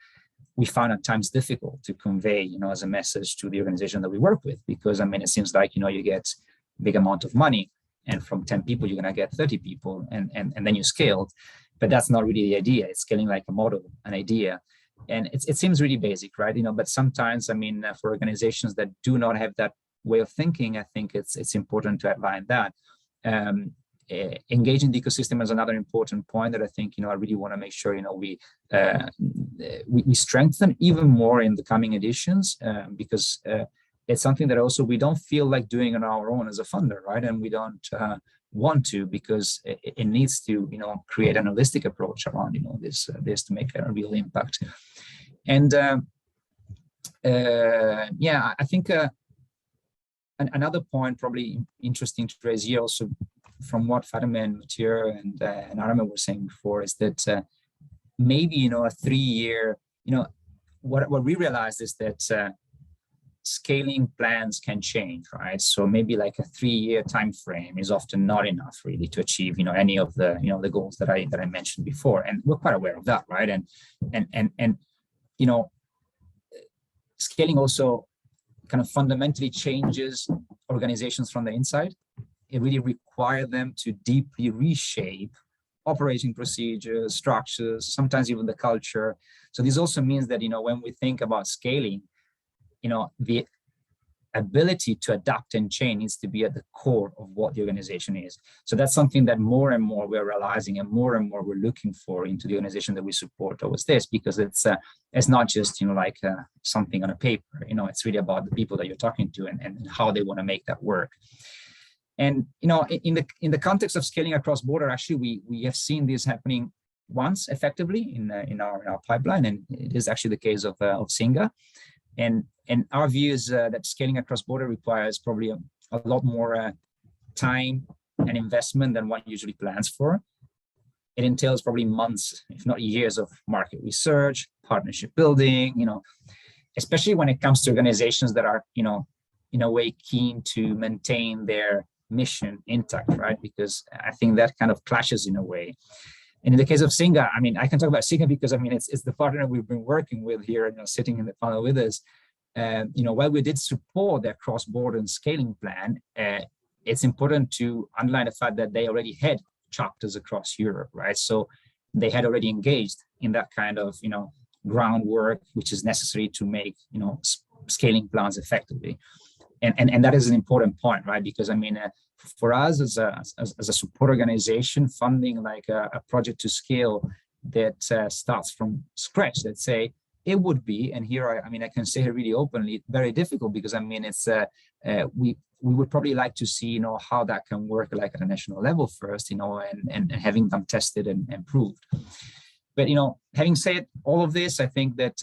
we found at times difficult to convey, as a message to the organization that we work with, because it seems like, you get a big amount of money and from 10 people, you're going to get 30 people and then you scaled, but that's not really the idea. It's scaling like a model, an idea. And it seems really basic, right? But sometimes, for organizations that do not have that way of thinking, I think it's important to outline that. Engaging the ecosystem is another important point that I think, I really want to make sure, we strengthen even more in the coming editions, because it's something that also we don't feel like doing on our own as a funder, right? And we don't want to, because it needs to, create an holistic approach around, this to make a real impact. And I think another point probably interesting to raise here also from what Fatemeh and Matthieu and Arame were saying before is that maybe, a 3-year, what we realized is that scaling plans can change, right? So maybe like a 3-year time frame is often not enough really to achieve, any of the, the goals that I mentioned before, and we're quite aware of that, right? And scaling also kind of fundamentally changes organizations from the inside. It really requires them to deeply reshape operating procedures, structures, sometimes even the culture. So this also means that, when we think about scaling, the ability to adapt and change needs to be at the core of what the organization is. So that's something that more and more we're realizing and more we're looking for into the organization that we support towards this, because it's not just, something on a paper, it's really about the people that you're talking to and how they want to make that work. And, in the context of scaling across border, actually, we have seen this happening once effectively in our pipeline, and it is actually the case of Singa. And our view is that scaling across border requires probably a lot more time and investment than one usually plans for. It entails probably months, if not years, of market research, partnership building, especially when it comes to organizations that are, you know, in a way keen to maintain their mission intact, right? Because I think that kind of clashes in a way. And in the case of Singa, I mean, I can talk about Singa because I mean, it's the partner we've been working with here, you know, sitting in the panel with us. You know, while we did support their cross-border and scaling plan, it's important to underline the fact that they already had chapters across Europe, right? So they had already engaged in that kind of, you know, groundwork, which is necessary to make, you know, scaling plans effectively. And that is an important point, right? Because I mean, for us as a support organization, funding like a project to scale that starts from scratch, let's say, it would be, and here I mean I can say it really openly, very difficult, because I mean it's we would probably like to see, you know, how that can work like at a national level first, you know, and having them tested and proved. But you know, having said all of this, I think that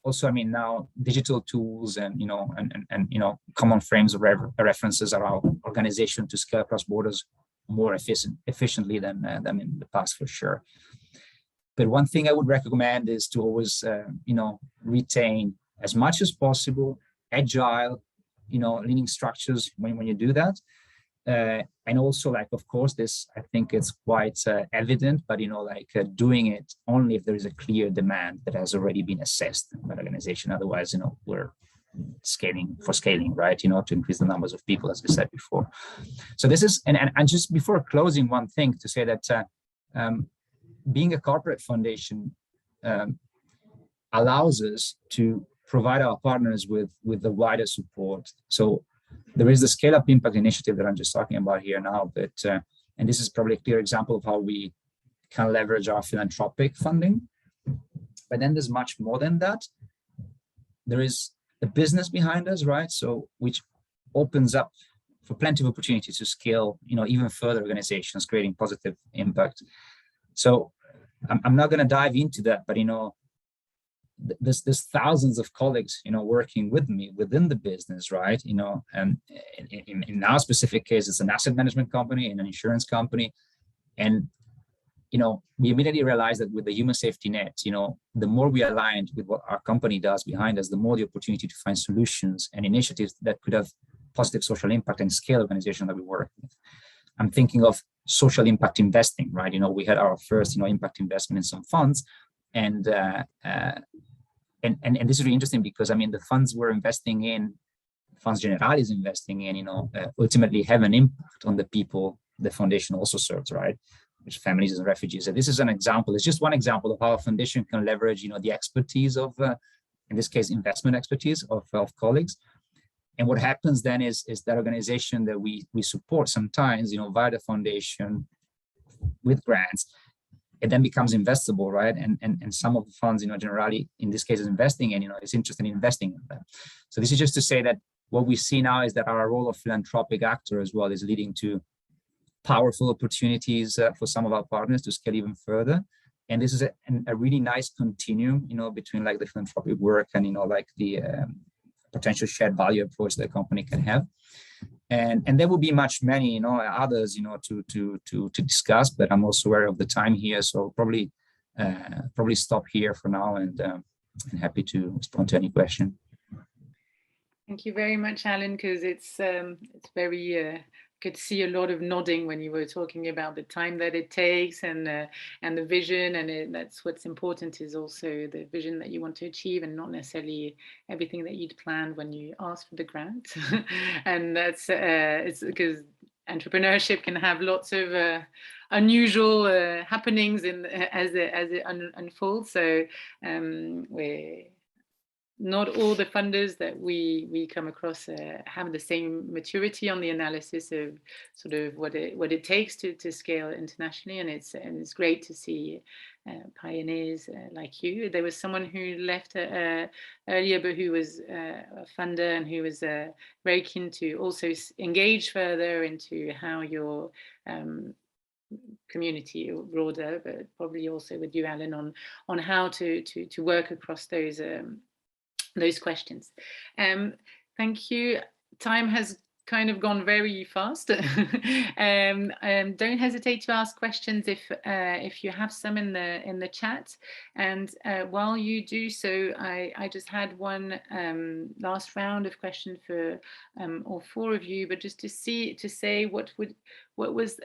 also, I mean, now digital tools and, you know, and you know, common frames of references allow organization to scale across borders more efficiently than in the past, for sure. But one thing I would recommend is to always, you know, retain as much as possible agile, you know, leaning structures when you do that. And also, like, of course, this, I think it's quite evident, but, you know, like doing it only if there is a clear demand that has already been assessed by the organization. Otherwise, you know, we're scaling for scaling, right? You know, to increase the numbers of people, as we said before. So this is, and just before closing, one thing to say that being a corporate foundation allows us to provide our partners with the wider support. So there is the Scale Up Impact initiative that I'm just talking about here now, but and this is probably a clear example of how we can leverage our philanthropic funding. But then there's much more than that. There is the business behind us, right? So which opens up for plenty of opportunities to scale, you know, even further organizations, creating positive impact. So I'm not going to dive into that, but, you know, there's thousands of colleagues, you know, working with me within the business, right? You know, and in our specific case, it's an asset management company and an insurance company. And, you know, we immediately realized that with the human safety net, you know, the more we aligned with what our company does behind us, the more the opportunity to find solutions and initiatives that could have positive social impact and scale organization that we work with. I'm thinking of social impact investing, right? You know, we had our first, you know, impact investment in some funds, and this is really interesting because I mean the funds we're investing in, Funds Generale is investing in, you know, ultimately have an impact on the people the foundation also serves, right? Which families and refugees. And this is an example. It's just one example of how a foundation can leverage, you know, the expertise of, in this case, investment expertise of colleagues. And what happens then is that organization that we support sometimes, you know, via the foundation with grants, it then becomes investable, right? And some of the funds, you know, generally in this case is investing in, you know, is interested in investing in them. So this is just to say that what we see now is that our role of philanthropic actor as well is leading to powerful opportunities for some of our partners to scale even further. And this is a really nice continuum, you know, between like the philanthropic work and, you know, like the potential shared value approach that a company can have. And there will be many, you know, others, you know, to discuss, but I'm also aware of the time here. So probably stop here for now, and happy to respond to any question. Thank you very much, Alan, because it's very could see a lot of nodding when you were talking about the time that it takes and the vision, and that's what's important is also the vision that you want to achieve and not necessarily everything that you'd planned when you asked for the grant. And that's it's because entrepreneurship can have lots of unusual happenings as it unfolds. So not all the funders that we come across have the same maturity on the analysis of sort of what it takes to scale internationally, and it's great to see pioneers like you. There was someone who left earlier, but who was a funder and who was very keen to also engage further into how your community or broader, but probably also with you, Alan, on how to work across those questions. Thank you. Time has kind of gone very fast. Don't hesitate to ask questions if you have some in the chat. And while you do so, I just had one last round of questions for all four of you, but just to say what was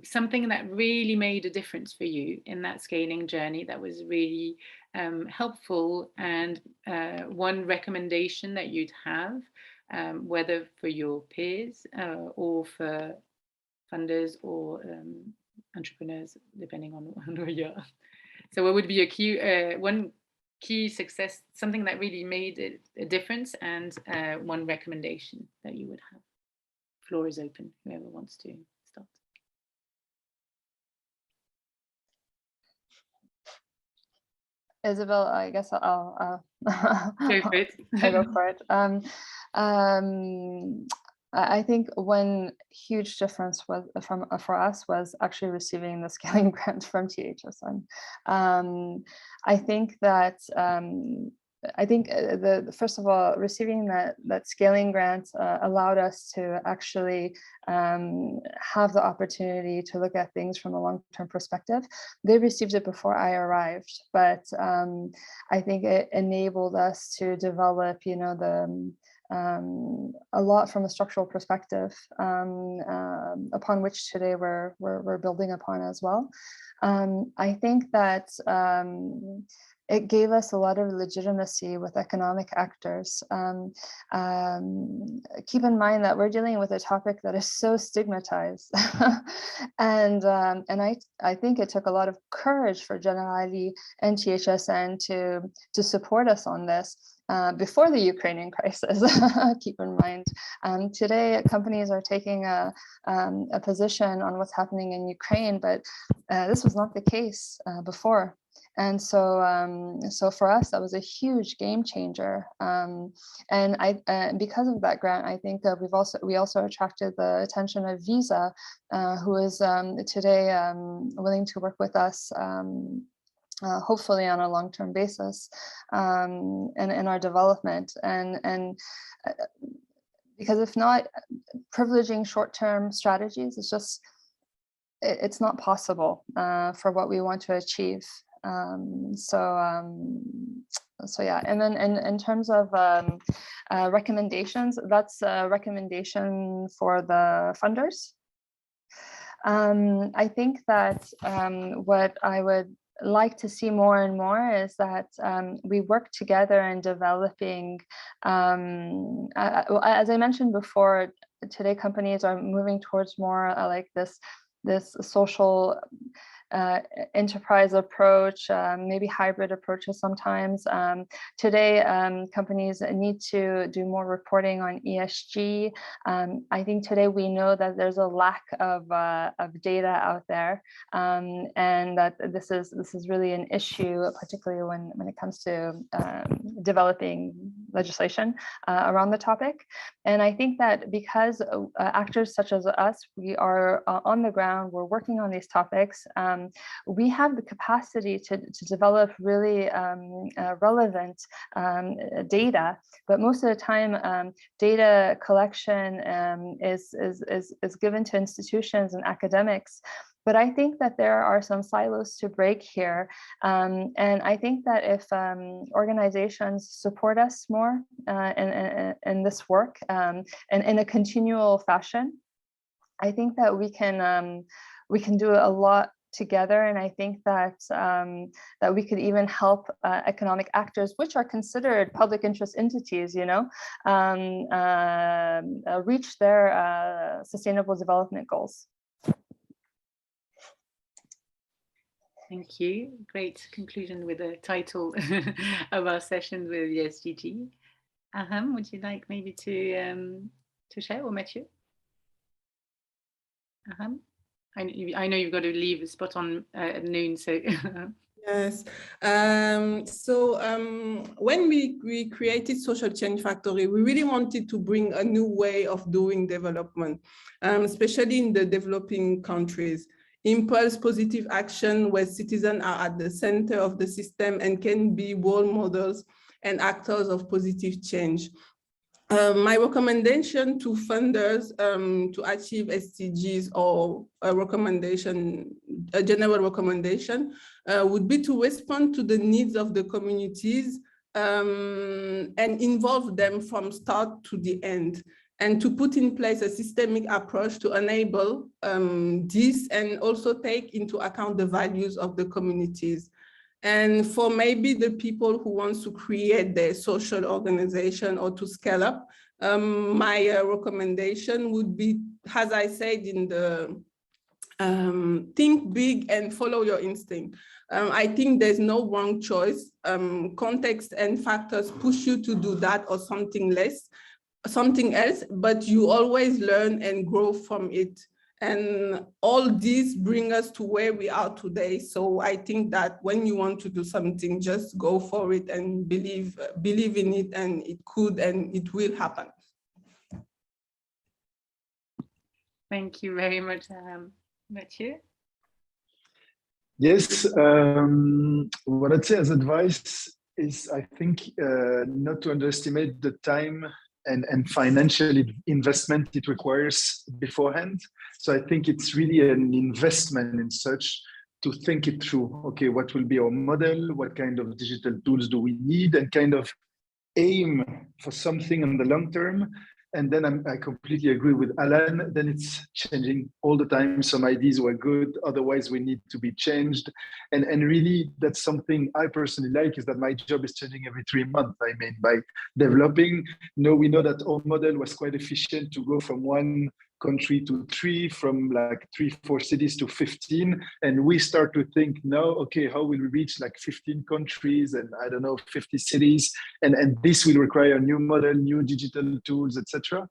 something that really made a difference for you in that scaling journey that was really helpful, and one recommendation that you'd have, whether for your peers or for funders or entrepreneurs, depending on where you are. So what would be one key success, something that really made a difference, and one recommendation that you would have? Floor is open, whoever wants to start. Isabel, I guess I'll Go for it. I'll go for it. I think one huge difference for us was actually receiving the scaling grant from THSN. I think that first of all, receiving that scaling grant allowed us to actually have the opportunity to look at things from a long-term perspective. They received it before I arrived, but I think it enabled us to develop, a lot from a structural perspective, upon which today we're building upon as well. I think that it gave us a lot of legitimacy with economic actors. Keep in mind that we're dealing with a topic that is so stigmatized. and I think it took a lot of courage for Jailani and THSN to support us on this before the Ukrainian crisis. Keep in mind, today companies are taking a position on what's happening in Ukraine, but this was not the case before. And so for us, that was a huge game changer. And because of that grant, I think we also attracted the attention of Visa, who is today willing to work with us, hopefully on a long-term basis, in our development. And because if not, privileging short-term strategies is just, it's not possible for what we want to achieve. So yeah, and then in terms of recommendations, that's a recommendation for the funders. I think that what I would like to see more and more is that we work together in developing, as I mentioned before, today companies are moving towards more like this social enterprise approach, maybe hybrid approaches sometimes. Today, companies need to do more reporting on ESG. I think today we know that there's a lack of data out there, and that this is really an issue, particularly when it comes to developing legislation around the topic. And I think that because actors such as us, we are on the ground, we're working on these topics, we have the capacity to develop really relevant data, but most of the time data collection is given to institutions and academics. But I think that there are some silos to break here. And I think that if organizations support us more in this work and in a continual fashion, I think that we can do a lot together. And I think that that we could even help economic actors, which are considered public interest entities, reach their sustainable development goals. Thank you. Great conclusion with the title of our session with the SDG. Arame, would you like maybe to share, or Matthieu? Arame? I know you've got to leave a spot on at noon, so. Yes. When we created Social Change Factory, we really wanted to bring a new way of doing development, especially in the developing countries. Impulse positive action where citizens are at the center of the system and can be role models and actors of positive change. My recommendation to funders to achieve SDGs, or a general recommendation, would be to respond to the needs of the communities and involve them from start to the end, and to put in place a systemic approach to enable this, and also take into account the values of the communities. And for maybe the people who want to create their social organization or to scale up, my recommendation would be, as I said in the think big and follow your instinct. I think there's no wrong choice. Context and factors push you to do that or something else, but you always learn and grow from it. And all these bring us to where we are today. So I think that when you want to do something, just go for it and believe in it, and it could and it will happen. Thank you very much, Matthieu. Yes, what I'd say as advice is, I think, not to underestimate the time and financial investment it requires beforehand. So I think it's really an investment in such to think it through. Okay, what will be our model? What kind of digital tools do we need? And kind of aim for something in the long term. And then I completely agree with Alan, then it's changing all the time. Some ideas were good, otherwise we need to be changed. And really, that's something I personally like, is that my job is changing every 3 months. I mean, by developing, we know that our model was quite efficient to go from 1 country to 3, from like 3-4 cities to 15. And we start to think now, okay, how will we reach like 15 countries and I don't know, 50 cities? And this will require a new model, new digital tools, etc.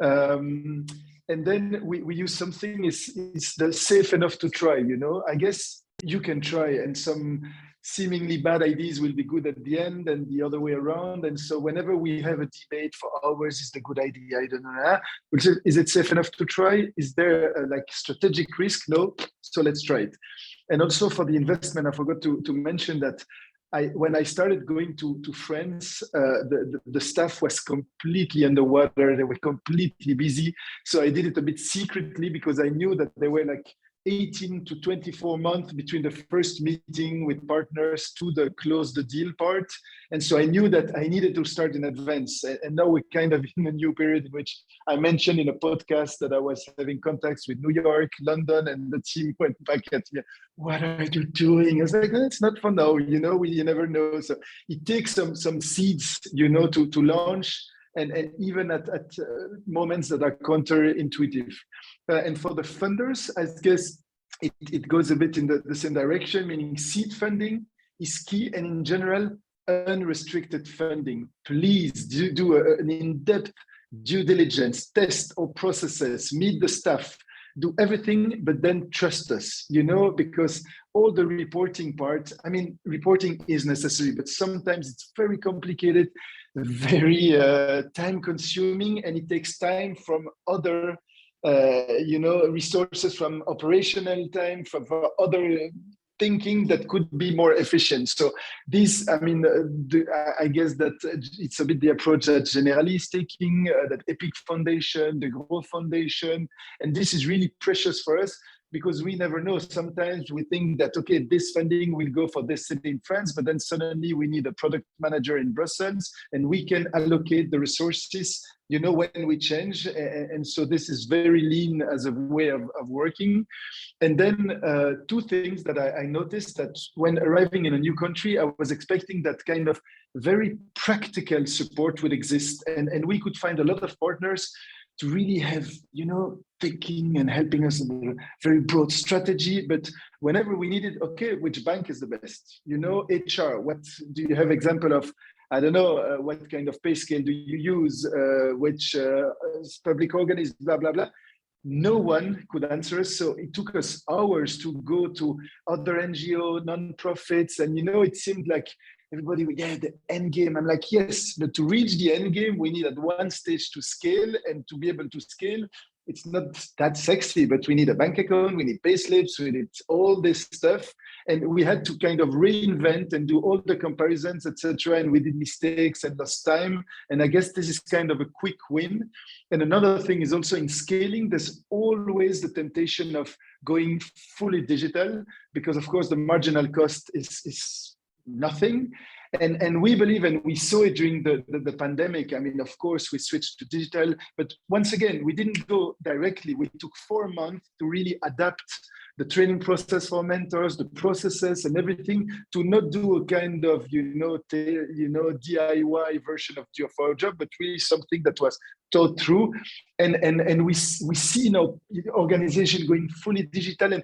And then we use something is the safe enough to try, I guess you can try, and some seemingly bad ideas will be good at the end and the other way around. And so whenever we have a debate for hours, is the good idea, I don't know, is it safe enough to try? Is there a like strategic risk? No, so let's try it. And also for the investment, I forgot to mention that when I started going to France, the staff was completely underwater. They were completely busy. So I did it a bit secretly, because I knew that they were like 18 to 24 months between the first meeting with partners to the close the deal part. And so I knew that I needed to start in advance. And now we're kind of in a new period in which I mentioned in a podcast that I was having contacts with New York, London, and the team went back at me, what are you doing? I was like, it's not for now, you never know. So it takes some seeds, to launch. And even at moments that are counterintuitive. And for the funders, I guess it goes a bit in the same direction, meaning seed funding is key. And in general, unrestricted funding. Please do an in-depth due diligence, test our processes, meet the staff, do everything, but then trust us, because all the reporting part, reporting is necessary, but sometimes it's very complicated, very time consuming, and it takes time from other resources, from operational time, from other thinking that could be more efficient. So this, I guess that it's a bit the approach that Jailani is taking, that EPIC Foundation, the Growth Foundation, and this is really precious for us, because we never know. Sometimes we think that, okay, this funding will go for this city in France, but then suddenly we need a product manager in Brussels, and we can allocate the resources, when we change. And so this is very lean as a way of working. And then 2 things that I noticed, that when arriving in a new country, I was expecting that kind of very practical support would exist. And we could find a lot of partners to really have, thinking and helping us in a very broad strategy. But whenever we needed, okay, which bank is the best? HR, what do you have example of? I don't know, what kind of pay scale do you use? Which public organism, blah, blah, blah. No one could answer us. So it took us hours to go to other NGO, non-profits. And, it seemed like everybody, the end game. I'm like, yes, but to reach the end game, we need at one stage to scale, and to be able to scale, it's not that sexy, but we need a bank account, we need payslips, we need all this stuff. And we had to kind of reinvent and do all the comparisons, etc. And we did mistakes and lost time. And I guess this is kind of a quick win. And another thing is also in scaling, there's always the temptation of going fully digital, because of course the marginal cost is nothing. And we believe, and we saw it during the pandemic, I mean, of course, we switched to digital, but once again, we didn't go directly. We took 4 months to really adapt the training process for mentors, the processes and everything, to not do a kind of, DIY version of Duo for a Job, but really something that was thought through. And we see organization going fully digital. And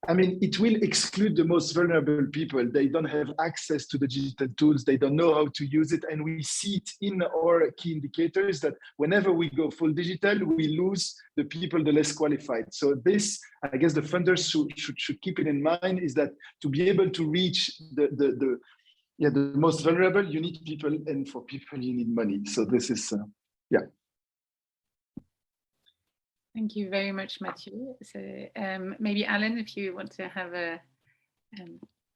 I mean, it will exclude the most vulnerable people. They don't have access to the digital tools. They don't know how to use it. And we see it in our key indicators that whenever we go full digital, we lose the people, the less qualified. So this, I guess the funders should keep it in mind, is that to be able to reach the most vulnerable, you need people, and for people, you need money. So this is, Thank you very much, Matthieu. So maybe Alan, if you want to have a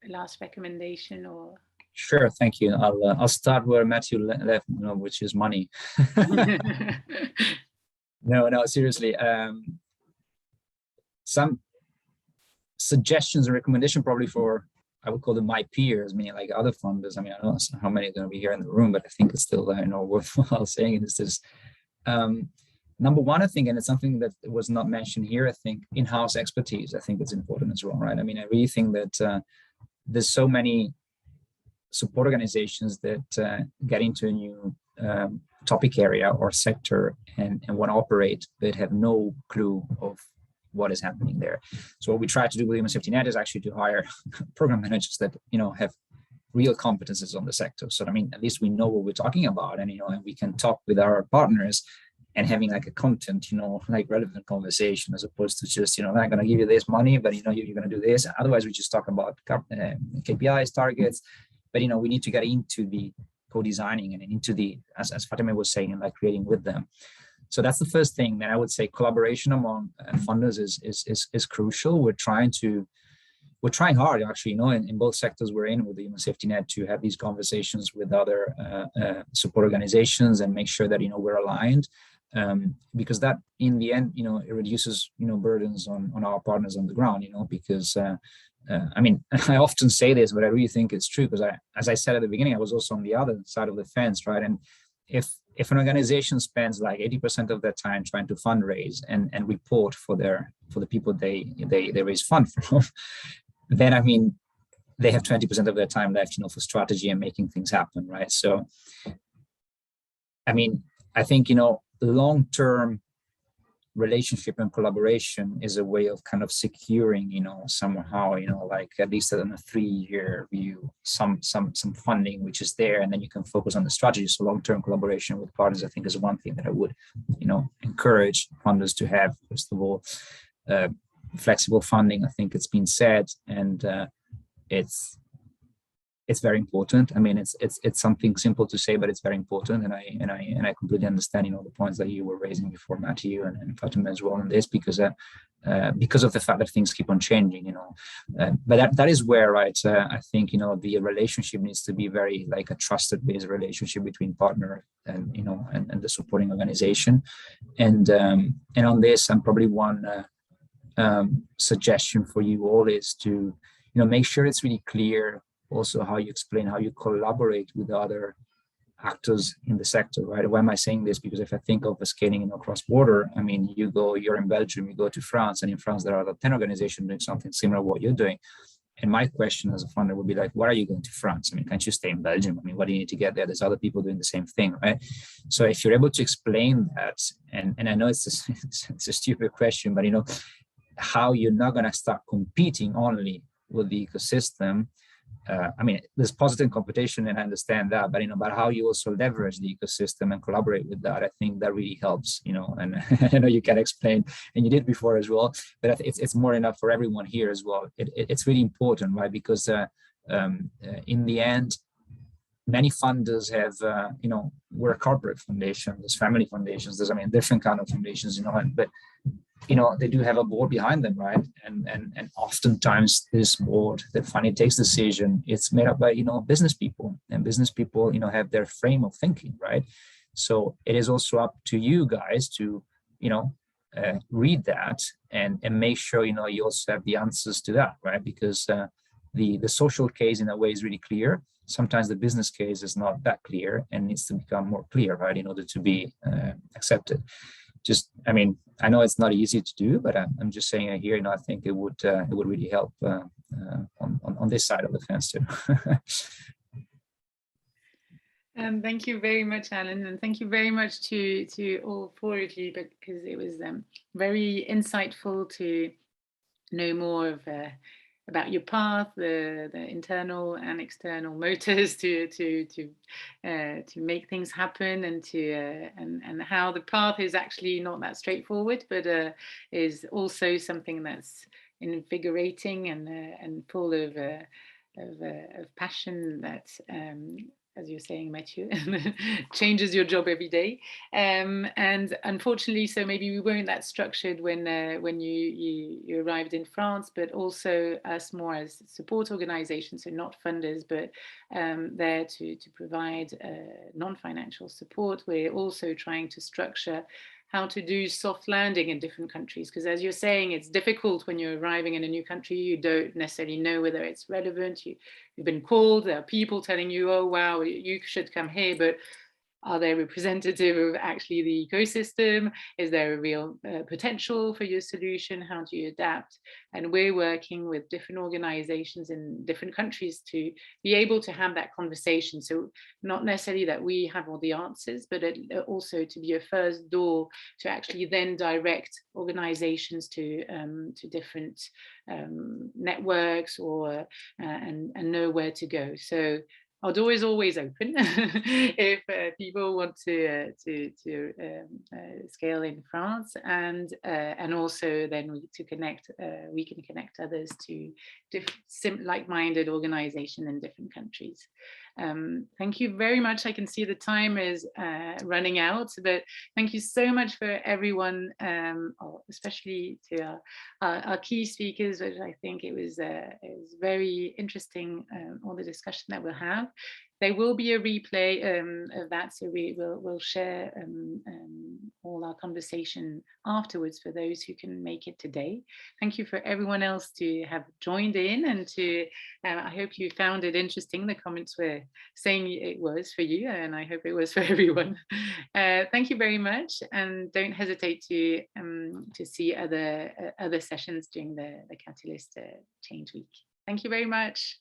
last recommendation or. Sure, thank you. I'll start where Matthieu left, which is money. No, seriously. Some suggestions and recommendation probably for, I would call them my peers, meaning like other funders. I mean, I don't know how many are going to be here in the room, but I think it's still worthwhile saying it, is this. Number one, I think, and it's something that was not mentioned here, I think in-house expertise, I think it's important as well, right? I mean, I really think that there's so many support organizations that get into a new topic area or sector and want to operate, but have no clue of what is happening there. So what we try to do with Human Safety Net is actually to hire program managers that, have real competences on the sector. So, I mean, at least we know what we're talking about, and, and we can talk with our partners and having like a content, like relevant conversation, as opposed to just, I'm going to give you this money, but, you're going to do this. Otherwise, we just talk about KPIs, targets, but, we need to get into the co-designing and into the, as Fatemeh was saying, like creating with them. So that's the first thing. Then I would say collaboration among funders is crucial. We're trying hard, actually, in both sectors we're in with the Human Safety Net, to have these conversations with other support organizations and make sure that, we're aligned. Because that, in the end, it reduces, burdens on our partners on the ground, because, I mean, I often say this, but I really think it's true, because as I said at the beginning, I was also on the other side of the fence, right? And if an organization spends like 80% of their time trying to fundraise and report for the people they raise fund from, then, I mean, they have 20% of their time left, for strategy and making things happen, right? So, I mean, I think, long-term relationship and collaboration is a way of kind of securing, somehow, like at least on a 3-year view, some funding which is there, and then you can focus on the strategy. So long-term collaboration with partners, I think, is one thing that I would, encourage funders to have. First of all, flexible funding, I think it's been said, and it's very important. I mean, it's something simple to say, but it's very important, and I completely understand, the points that you were raising before, Matthieu and Fatemeh as well on this, because of the fact that things keep on changing, but that is where, right, I think, the relationship needs to be very like a trusted based relationship between partner and, and the supporting organization. And on this, and probably one suggestion for you all is to, make sure it's really clear also how you explain, how you collaborate with other actors in the sector, right? Why am I saying this? Because if I think of scaling, cross-border, I mean, you're in Belgium, you go to France, and in France there are 10 organizations doing something similar to what you're doing. And my question as a funder would be like, why are you going to France? I mean, can't you stay in Belgium? I mean, what do you need to get there? There's other people doing the same thing, right? So if you're able to explain that, and I know it's a stupid question, but how you're not going to start competing only with the ecosystem. I mean, there's positive competition, and I understand that, but but how you also leverage the ecosystem and collaborate with that, I think that really helps, and I know you can explain, and you did before as well, but it's more enough for everyone here as well. It's really important, right? Because in the end, many funders have, we're a corporate foundation, there's family foundations, there's, different kind of foundations, but, they do have a board behind them, right? And oftentimes this board that finally takes decision, it's made up by, business people, and business people, have their frame of thinking, right? So it is also up to you guys to, read that and make sure, you also have the answers to that, right? Because the social case in a way is really clear. Sometimes the business case is not that clear and needs to become more clear, right, in order to be accepted. Just, I know it's not easy to do, but I'm just saying here, I think it would really help on this side of the fence too. Thank you very much, Alan, and thank you very much to all four of you, because it was very insightful to know more about your path, the internal and external motors to make things happen, and and how the path is actually not that straightforward, but is also something that's invigorating and full of passion that, as you're saying, Matthieu, changes your job every day. And unfortunately, so maybe we weren't that structured when you arrived in France, but also us more as support organizations, so not funders, but there to provide non-financial support. We're also trying to structure how to do soft landing in different countries, because as you're saying, it's difficult when you're arriving in a new country. You don't necessarily know whether it's relevant. You've been called, there are people telling you, oh wow, you should come here, but are they representative of actually the ecosystem? Is there a real potential for your solution? How do you adapt? And we're working with different organizations in different countries to be able to have that conversation. So not necessarily that we have all the answers, but also to be a first door to actually then direct organizations to different networks or and know where to go. So our door is always open if people want to scale in France, and also then we can connect others to like-minded organizations in different countries. Thank you very much. I can see the time is running out, but thank you so much for everyone, especially to our key speakers, which I think it was very interesting, all the discussion that we'll have. There will be a replay of that, so we'll share all our conversation afterwards for those who can make it today. Thank you for everyone else to have joined in, and to I hope you found it interesting. The comments were saying it was for you, and I hope it was for everyone. Thank you very much, and don't hesitate to see other sessions during the Catalyst Change Week. Thank you very much.